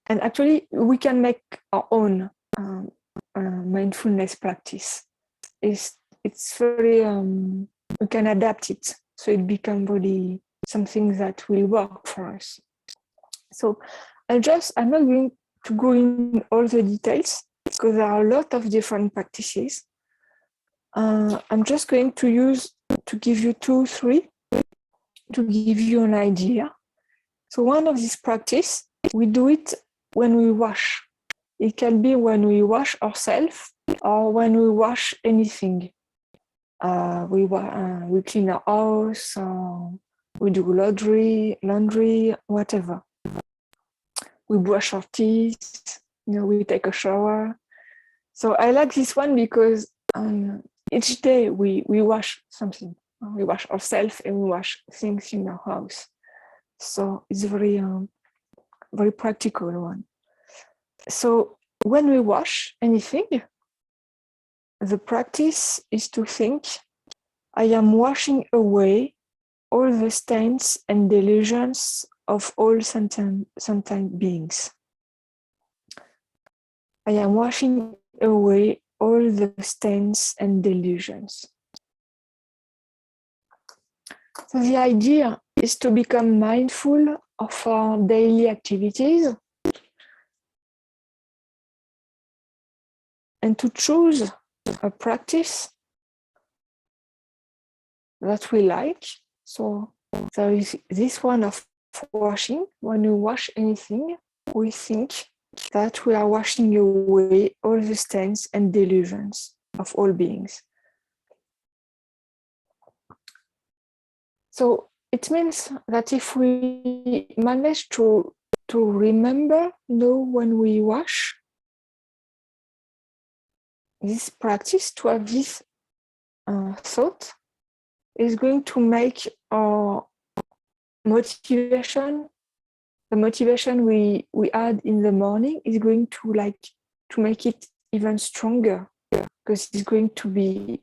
And actually, we can make our own mindfulness practice. It's very we can adapt it so it becomes really something that will work for us. So I'm not going to go in all the details because there are a lot of different practices. I'm just going to give you 2-3 to give you an idea. So one of these practice, we do it when we wash. It can be when we wash ourselves or when we wash anything. We clean our house, or we do laundry, whatever. We brush our teeth, we take a shower. So I like this one because each day we wash something. We wash ourselves and we wash things in our house. So it's very, very practical one. So when we wash anything, the practice is to think, I am washing away all the stains and delusions of all sentient beings. I am washing away all the stains and delusions. So the idea is to become mindful of our daily activities and to choose a practice that we like. So there is this one of washing. When we wash anything, we think that we are washing away all the stains and delusions of all beings. So it means that if we manage to remember, when we wash, this practice, to have this thought, is going to make our motivation, the motivation we add in the morning is going to make it even stronger, because it's going to be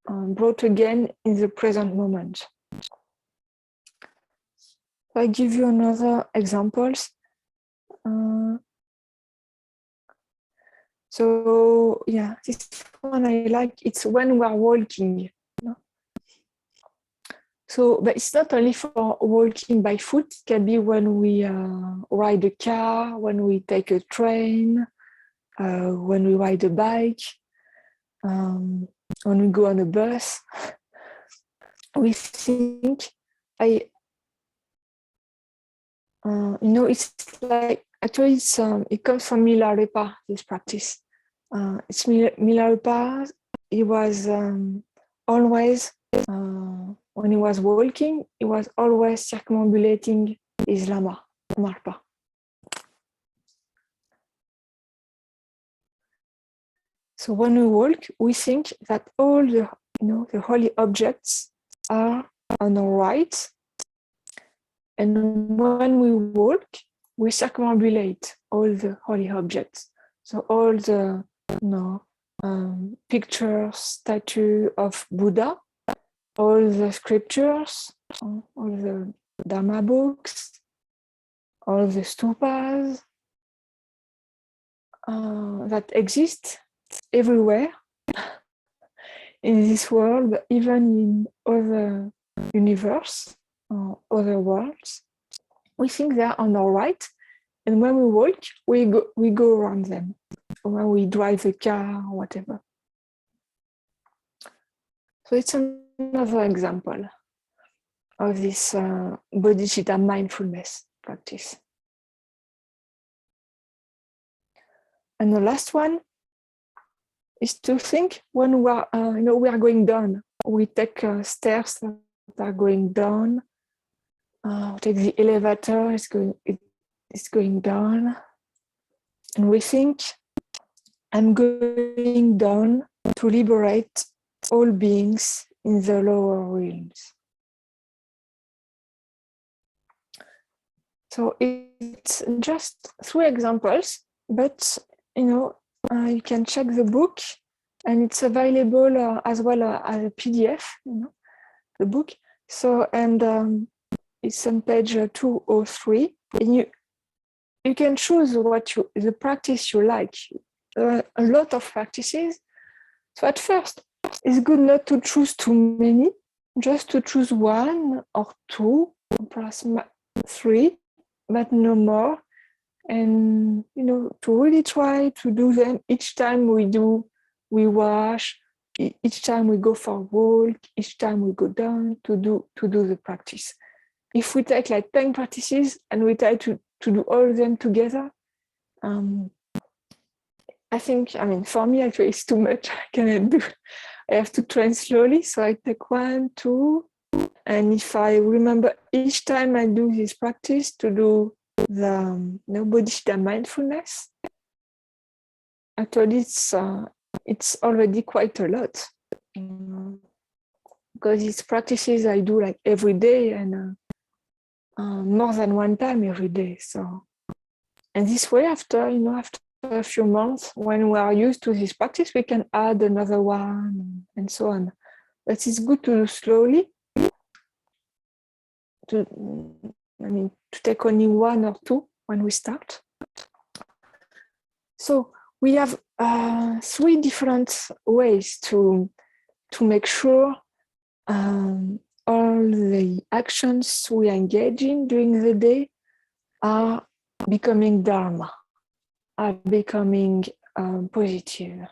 brought again in the present moment. I give you another examples. So yeah, this one I like. It's when we are walking. So, but it's not only for walking by foot. It can be when we ride a car, when we take a train, when we ride a bike, when we go on a bus. We think, it's like, actually, it comes from Milarepa, this practice. It's Milarepa. He was always, when he was walking, he was always circumambulating his Lama, Marpa. So when we walk, we think that all the holy objects are on our right, and when we walk, we circumambulate all the holy objects. So all the pictures, statue of Buddha, all the scriptures, all the Dharma books, all the stupas that exist everywhere in this world, even in other universe or other worlds. We think they're on our right, and when we walk, we go around them, or when we drive a car or whatever. So it's another example of this bodhicitta mindfulness practice. And the last one is to think when we are going down. We take stairs that are going down. Take the elevator. It's going down, and we think, I'm going down to liberate all beings in the lower realms. So it's just 3 examples, but you can check the book, and it's available as well as a PDF. The book. So it's on page 203, and you can choose the practice you like. A lot of practices. So at first, it's good not to choose too many, just to choose 1 or 2, perhaps 3, but no more. And to really try to do them each time we wash, each time we go for a walk, each time we go down to do the practice. If we take like 10 practices and we try to do all of them together, I think, for me, actually, it's too much. I cannot do. I have to train slowly. So I take 1, 2, and if I remember each time I do this practice to do the bodhicitta mindfulness, actually it's already quite a lot, because it's practices I do like every day and more than 1 time every day. So, and this way, after a few months, when we are used to this practice, we can add another one and so on. But it's good to do slowly, to take only 1 or 2 when we start. So we have 3 different ways to make sure all the actions we engage in during the day are becoming Dharma, are becoming positive.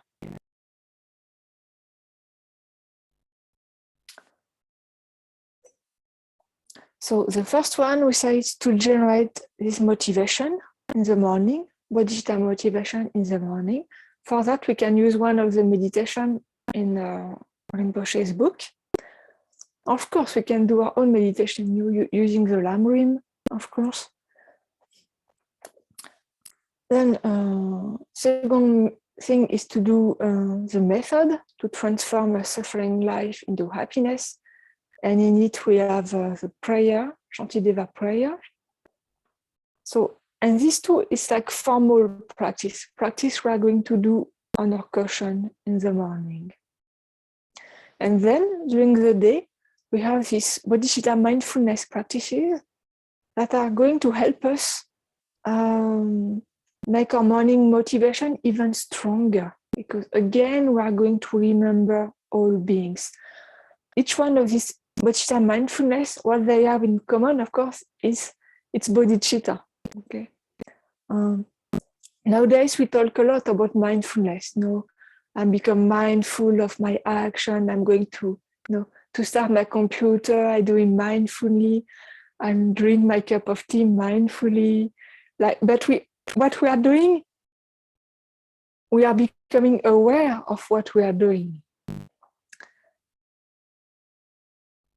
So the first one we say is to generate this motivation in the morning, bodhicitta motivation in the morning. For that, we can use one of the meditation in Rinpoche's book. Of course, we can do our own meditation using the Lamrim, of course. Then second thing is to do the method to transform a suffering life into happiness. And in it, we have the prayer, Shantideva prayer. So, and these 2 is like formal practice we are going to do on our cushion in the morning. And then during the day, we have these bodhicitta mindfulness practices that are going to help us make our morning motivation even stronger, because again, we are going to remember all beings. Each one of these bodhicitta mindfulness, what they have in common, of course, is it's bodhicitta. Okay. Nowadays we talk a lot about mindfulness. I'm become mindful of my action. I'm going to, to start my computer. I do it mindfully. I'm drink my cup of tea mindfully. But what we are doing, we are becoming aware of what we are doing.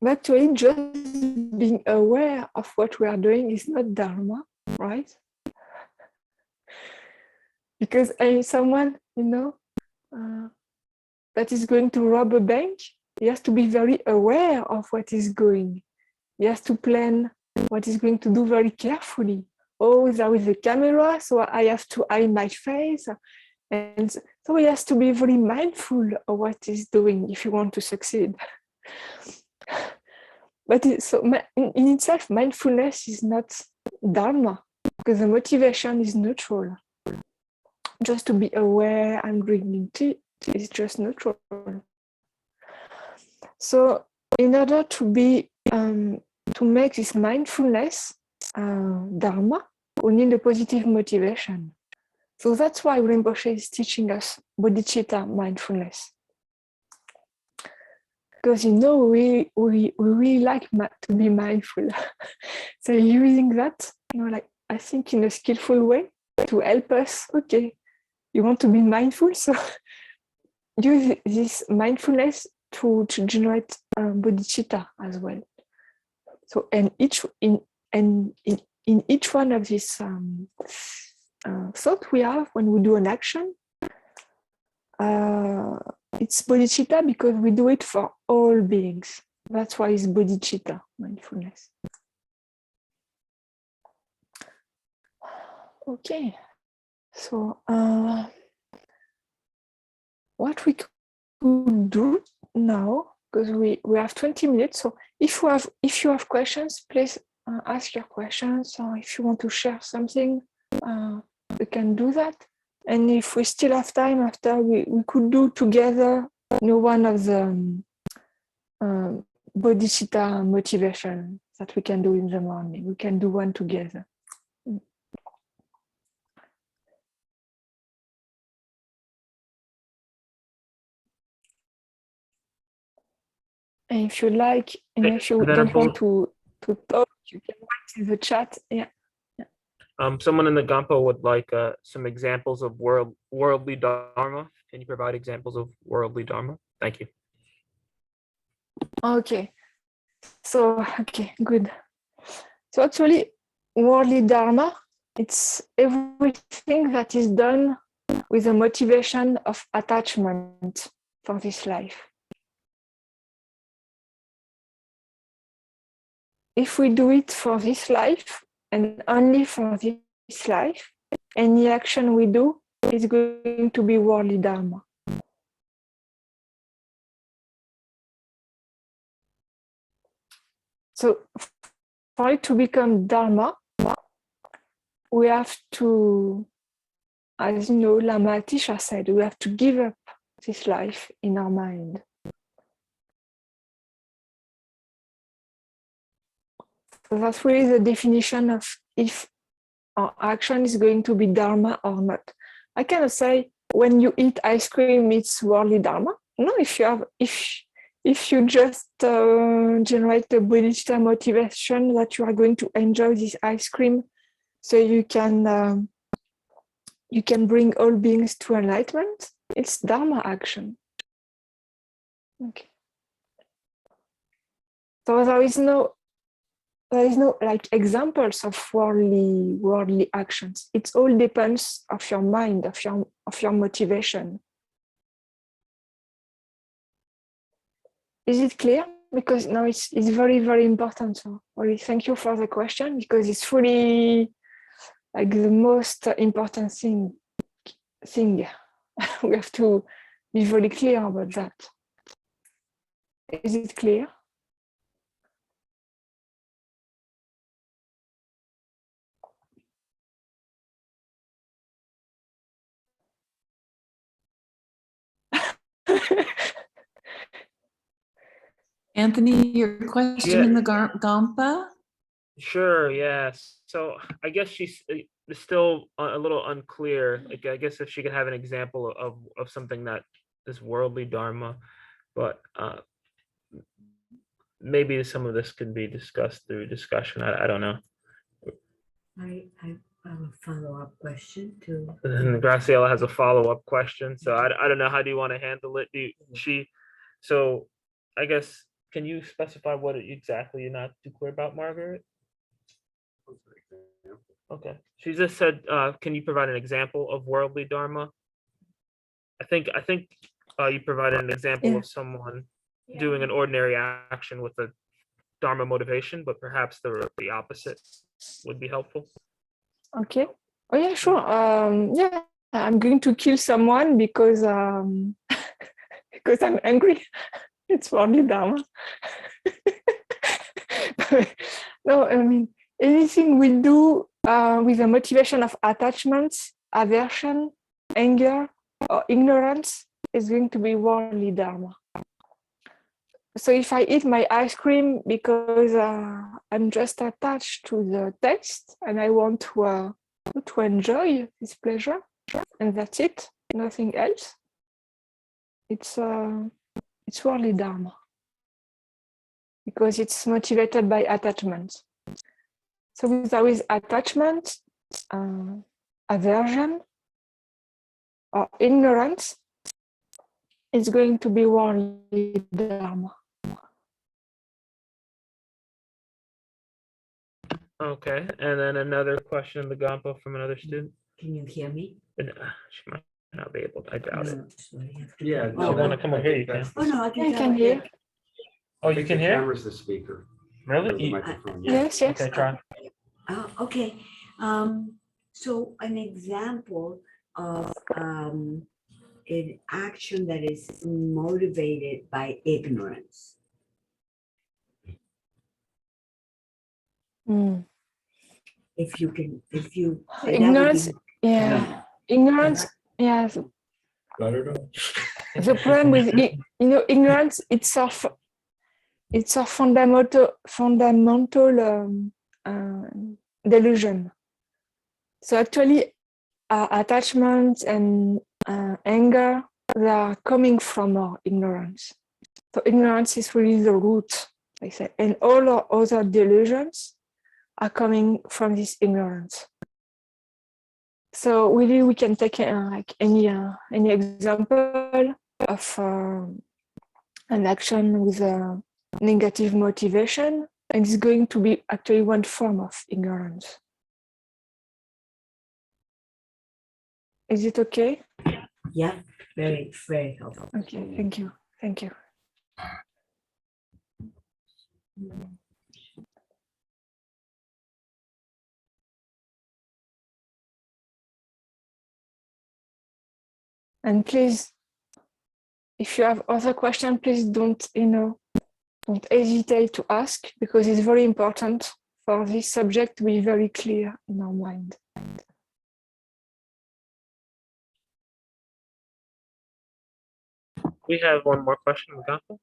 But actually, just being aware of what we are doing is not Dharma, right? Because someone, that is going to rob a bank, he has to be very aware of what is going. He has to plan what he's going to do very carefully. Oh, there is a camera, so I have to hide my face. And so he has to be very mindful of what he's doing if you want to succeed. But in itself, mindfulness is not Dharma, because the motivation is neutral. Just to be aware and drinking tea is just neutral. So in order to be to make this mindfulness Dharma, we need a positive motivation. So that's why Rinpoche is teaching us bodhicitta mindfulness. Because we really like to be mindful. So using that, I think in a skillful way to help us, okay, you want to be mindful, so use this mindfulness to generate bodhicitta as well. So in each one of these thoughts we have when we do an action, it's bodhicitta because we do it for all beings. That's why it's bodhicitta mindfulness. Okay, so what we could do now, because we have 20 minutes, so if you have questions, please ask your questions, or if you want to share something, we can do that. And if we still have time after, we could do together one of the bodhicitta motivation that we can do in the morning. We can do one together. And if you like, and if you don't want to talk, you can write in the chat. Yeah. Someone in the Gampo would like some examples of worldly Dharma. Can you provide examples of worldly Dharma? Thank you. Okay. So, okay, good. So actually, worldly Dharma, it's everything that is done with a motivation of attachment for this life. If we do it for this life and only for this life, any action we do is going to be worldly Dharma. So for it to become Dharma, we have to, as you know, Lama Atisha said, we have to give up this life in our mind. So that's really the definition of if our action is going to be Dharma or not. I cannot say when you eat ice cream, it's worldly Dharma. No, if you just generate a bodhicitta motivation that you are going to enjoy this ice cream, so you can bring all beings to enlightenment, it's Dharma action. Okay. So there is no like examples of worldly actions. It all depends of your mind, of your motivation. Is it clear? Because now it's very, very important. So really thank you for the question, because it's really like the most important thing. We have to be very clear about that. Is it clear? Anthony, your question in the Gampa? Sure, yes. So I guess she's still a little unclear. Like, I guess if she could have an example of something that is worldly dharma, but maybe some of this could be discussed through discussion. I don't know. I have a follow-up question too. And Graciela has a follow-up question. So I don't know, how do you want to handle it? So I guess, can you specify what exactly you're not too clear about, Margaret? Okay. She just said, can you provide an example of worldly dharma? I think you provided an example of someone doing an ordinary action with a Dharma motivation, but perhaps the opposite would be helpful. Okay. Oh yeah, sure. Yeah, I'm going to kill someone because because I'm angry. It's worldly dharma. No, I mean, anything we do with a motivation of attachment, aversion, anger, or ignorance is going to be worldly dharma. So if I eat my ice cream because I'm just attached to the taste and I want to enjoy this pleasure, and that's it, nothing else, it's worldly dharma because it's motivated by attachment. So if there is attachment, aversion, or ignorance, it's going to be worldly dharma. Okay, and then another question in the Gampa from another student. Can you hear me? She might not be able to, I doubt it. No, so I have to Yeah, go. If you want to come over here, you can. Oh, no, I can I tell can it. hear. Oh, you can The hear? camera's the speaker. Or Really? the microphone, yeah. Yes, yes. Okay, try. Okay. So an example of an action that is motivated by ignorance. Mm. If you can, that would Ignorance, be- yeah. Ignorance, yes. The problem with ignorance, it's a fundamental delusion. So actually, attachment and anger, they are coming from our ignorance. So ignorance is really the root, I say, and all our other delusions are coming from this ignorance. So really, we can take like any example of an action with a negative motivation, and it's going to be actually one form of ignorance. Is it okay? Yeah, very, very helpful. Okay, thank you. Thank you. And please, if you have other questions, please don't hesitate to ask, because it's very important for this subject to be very clear in our mind. We have one more question in the Gampa.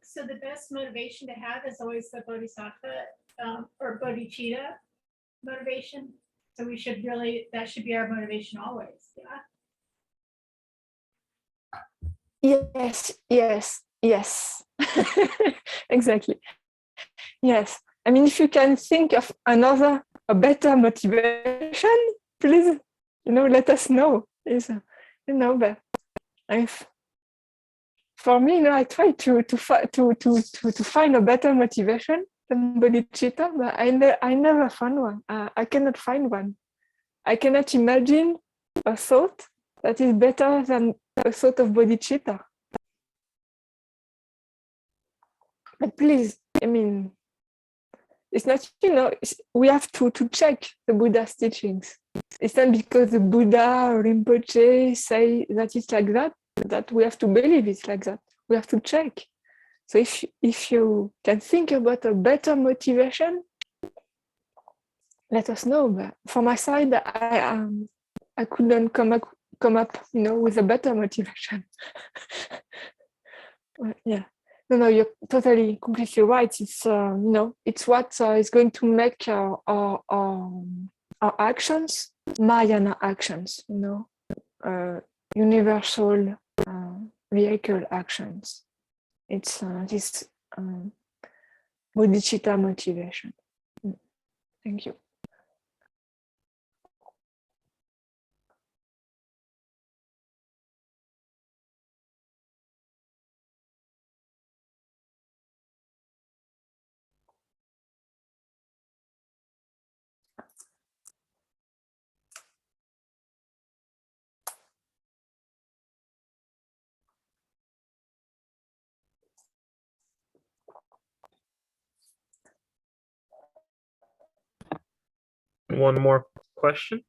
So the best motivation to have is always the Bodhisattva or Bodhicitta motivation. So that should be our motivation always. Yeah. Yes. Exactly. Yes. I mean, if you can think of a better motivation, please, let us know. But for me, I try to find a better motivation than bodhicitta, but I never found one. I cannot find one. I cannot imagine a thought that is better than a thought of bodhicitta. But please, I mean, it's not, we have to check the Buddha's teachings. It's not because the Buddha or Rinpoche say that it's like that we have to believe it's like that. We have to check. So if you can think about a better motivation, let us know. But for my side, I couldn't come up with a better motivation. Yeah. No, you're totally, completely right. It's it's what is going to make our actions Mayana actions. Universal vehicle actions. It's this bodhicitta motivation. Thank you. One more question.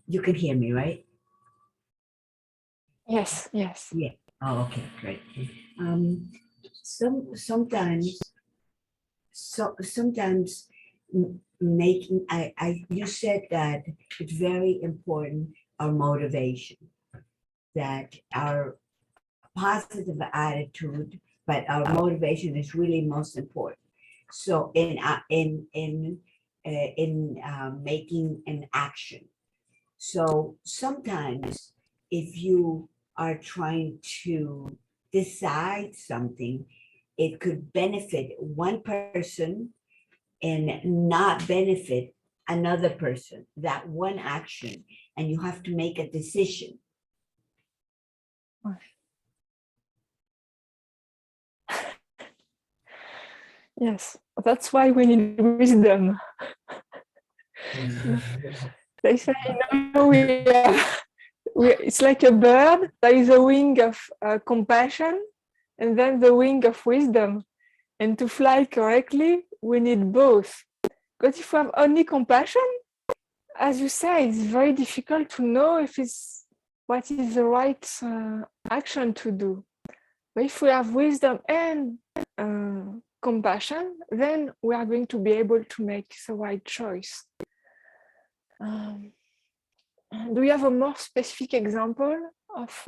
You can hear me, right? Yes. Yeah. Oh, okay, great. Sometimes making you said that it's very important our motivation, that our positive attitude, but our motivation is really most important. So in making an action. So sometimes if you are trying to decide something, it could benefit one person and not benefit another person, that one action, and you have to make a decision. Yes. That's why we need wisdom. They say, it's like a bird. There is a wing of compassion and then the wing of wisdom. And to fly correctly, we need both. Because if we have only compassion, as you say, it's very difficult to know if it's what is the right action to do. But if we have wisdom and compassion, then we are going to be able to make the right choice. Do you have a more specific example of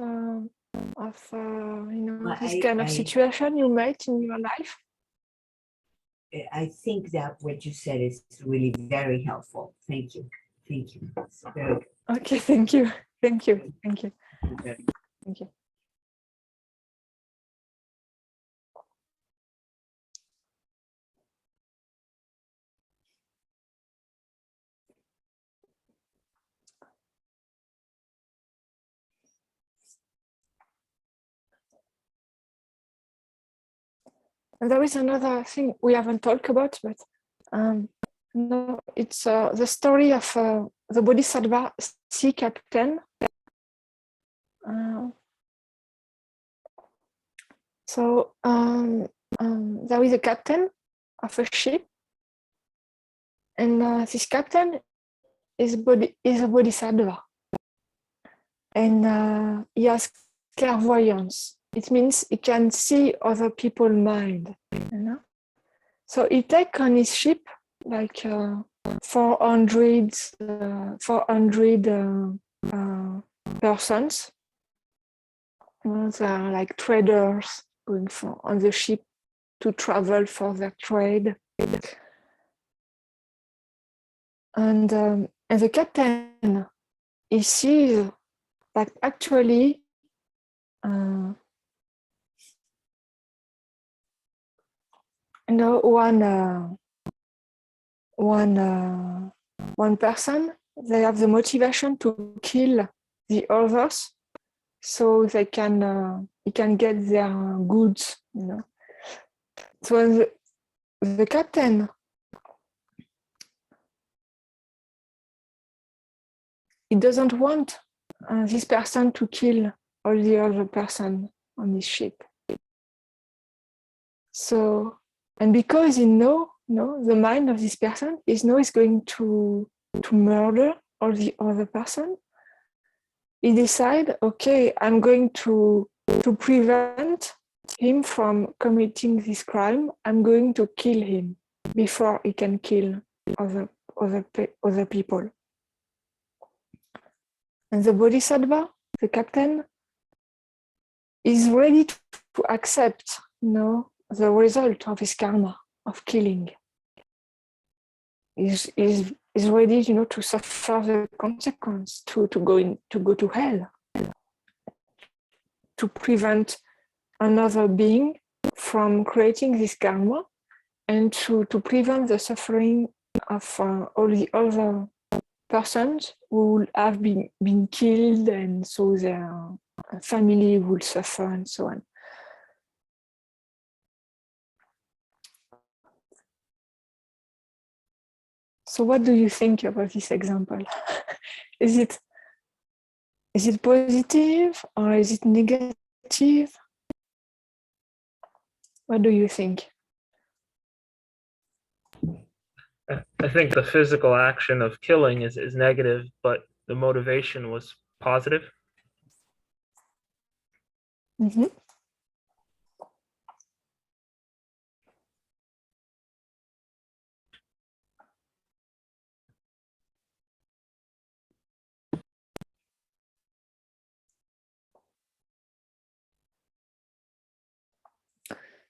this kind of situation you met in your life? I think that what you said is really very helpful. Thank you. Thank you. It's very good. Okay, thank you. Thank you. Thank you. Thank you. And there is another thing we haven't talked about, but no, it's the story of the Bodhisattva sea captain. So there is a captain of a ship, and this captain is a Bodhisattva, and he has clairvoyance. It means he can see other people's mind. So he take on his ship like 400 persons. They are like traders going on the ship to travel for their trade. And the captain, he sees that actually one person, they have the motivation to kill the others, so they can he can get their goods. So the captain, he doesn't want this person to kill all the other person on his ship. So, and because he know the mind of this person, he knows he's going to murder all the other person, he decide, okay, I'm going to prevent him from committing this crime. I'm going to kill him before he can kill other people. And the Bodhisattva, the captain, is ready to accept, the result of his karma of killing. Is ready, to suffer the consequence, to go to hell, to prevent another being from creating this karma, and to prevent the suffering of all the other persons who have been killed, and so their family will suffer and so on. So what do you think about this example? Is it positive or is it negative? What do you think? I think the physical action of killing is negative, but the motivation was positive. Mm-hmm.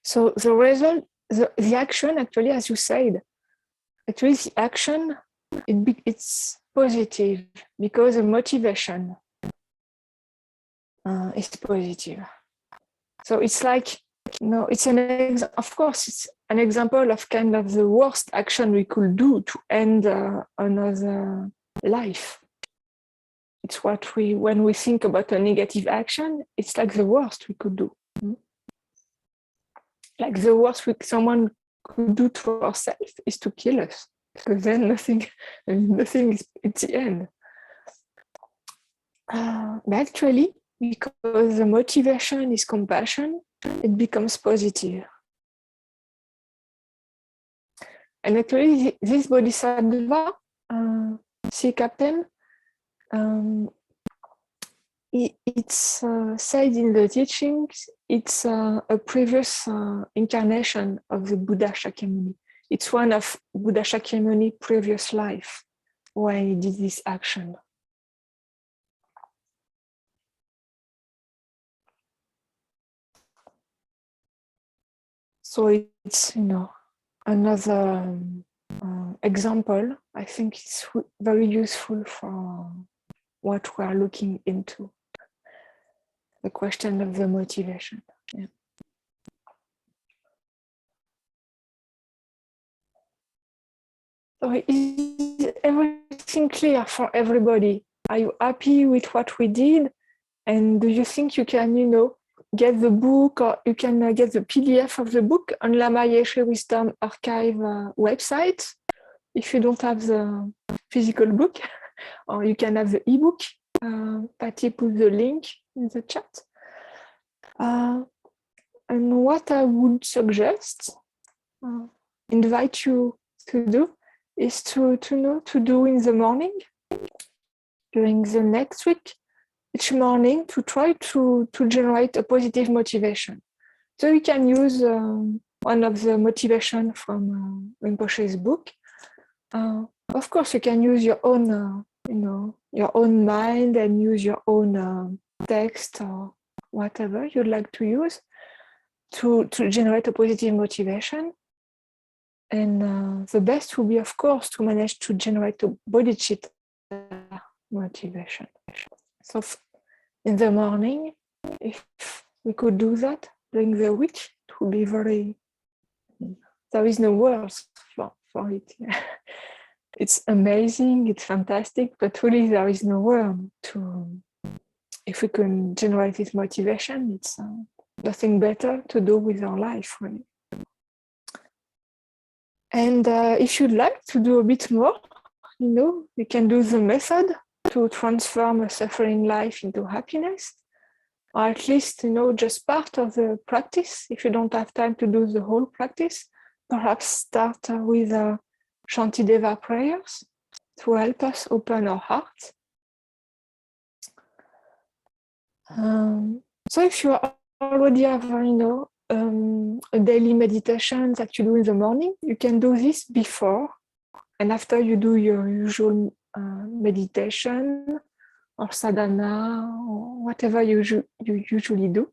So the result, the action, actually, as you said, actually the action, it's positive because the motivation is positive. So it's like, it's of course, it's an example of kind of the worst action we could do to end another life. It's when we think about a negative action, it's like the worst we could do. Like the worst someone could do to ourselves is to kill us, because then nothing is, it's the end. But actually, because the motivation is compassion, it becomes positive. And actually, this Bodhisattva, sea captain, it's said in the teachings, it's a previous incarnation of the Buddha Shakyamuni. It's one of Buddha Shakyamuni previous life when he did this action. So it's, another example. I think it's very useful for what we are looking into, the question of the motivation. Yeah. So is everything clear for everybody? Are you happy with what we did? And do you think you can, get the book, or you can get the PDF of the book on Lama Yeshe Wisdom Archive website if you don't have the physical book, or you can have the ebook. Patty put the link in the chat. And what I would suggest, invite you to do, is to do in the morning, during the next week, each morning, to try to generate a positive motivation. So you can use one of the motivation from Rinpoche's book. Of course, you can use your own, your own mind, and use your own text or whatever you'd like to use to generate a positive motivation. And the best would be, of course, to manage to generate a bodhicitta motivation. So in the morning, if we could do that during the week, it would be there is no words for it. It's amazing, it's fantastic, but really there is no word if we can generate this motivation, it's nothing better to do with our life, really. And if you'd like to do a bit more, you can do the method to transform a suffering life into happiness, or at least, just part of the practice. If you don't have time to do the whole practice, perhaps start with Shantideva prayers to help us open our hearts. So if you already have, a daily meditation that you do in the morning, you can do this before and after you do your usual meditation or sadhana or whatever you usually do.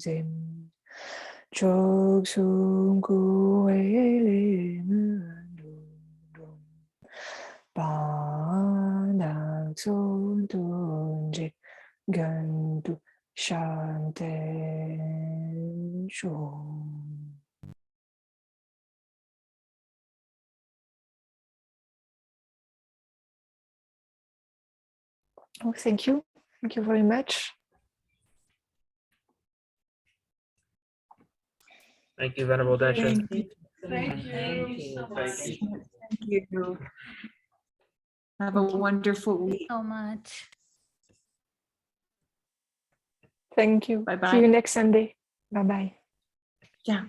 zim. Chok sum ku le mun dum. Ba na sun tun je gan du shante shum. Oh, thank you. Thank you very much. Thank you, Venerable Detchen. Thank you. Thank you. Have a wonderful week. So much. Thank you. Bye-bye. See you next Sunday. Bye bye. Yeah.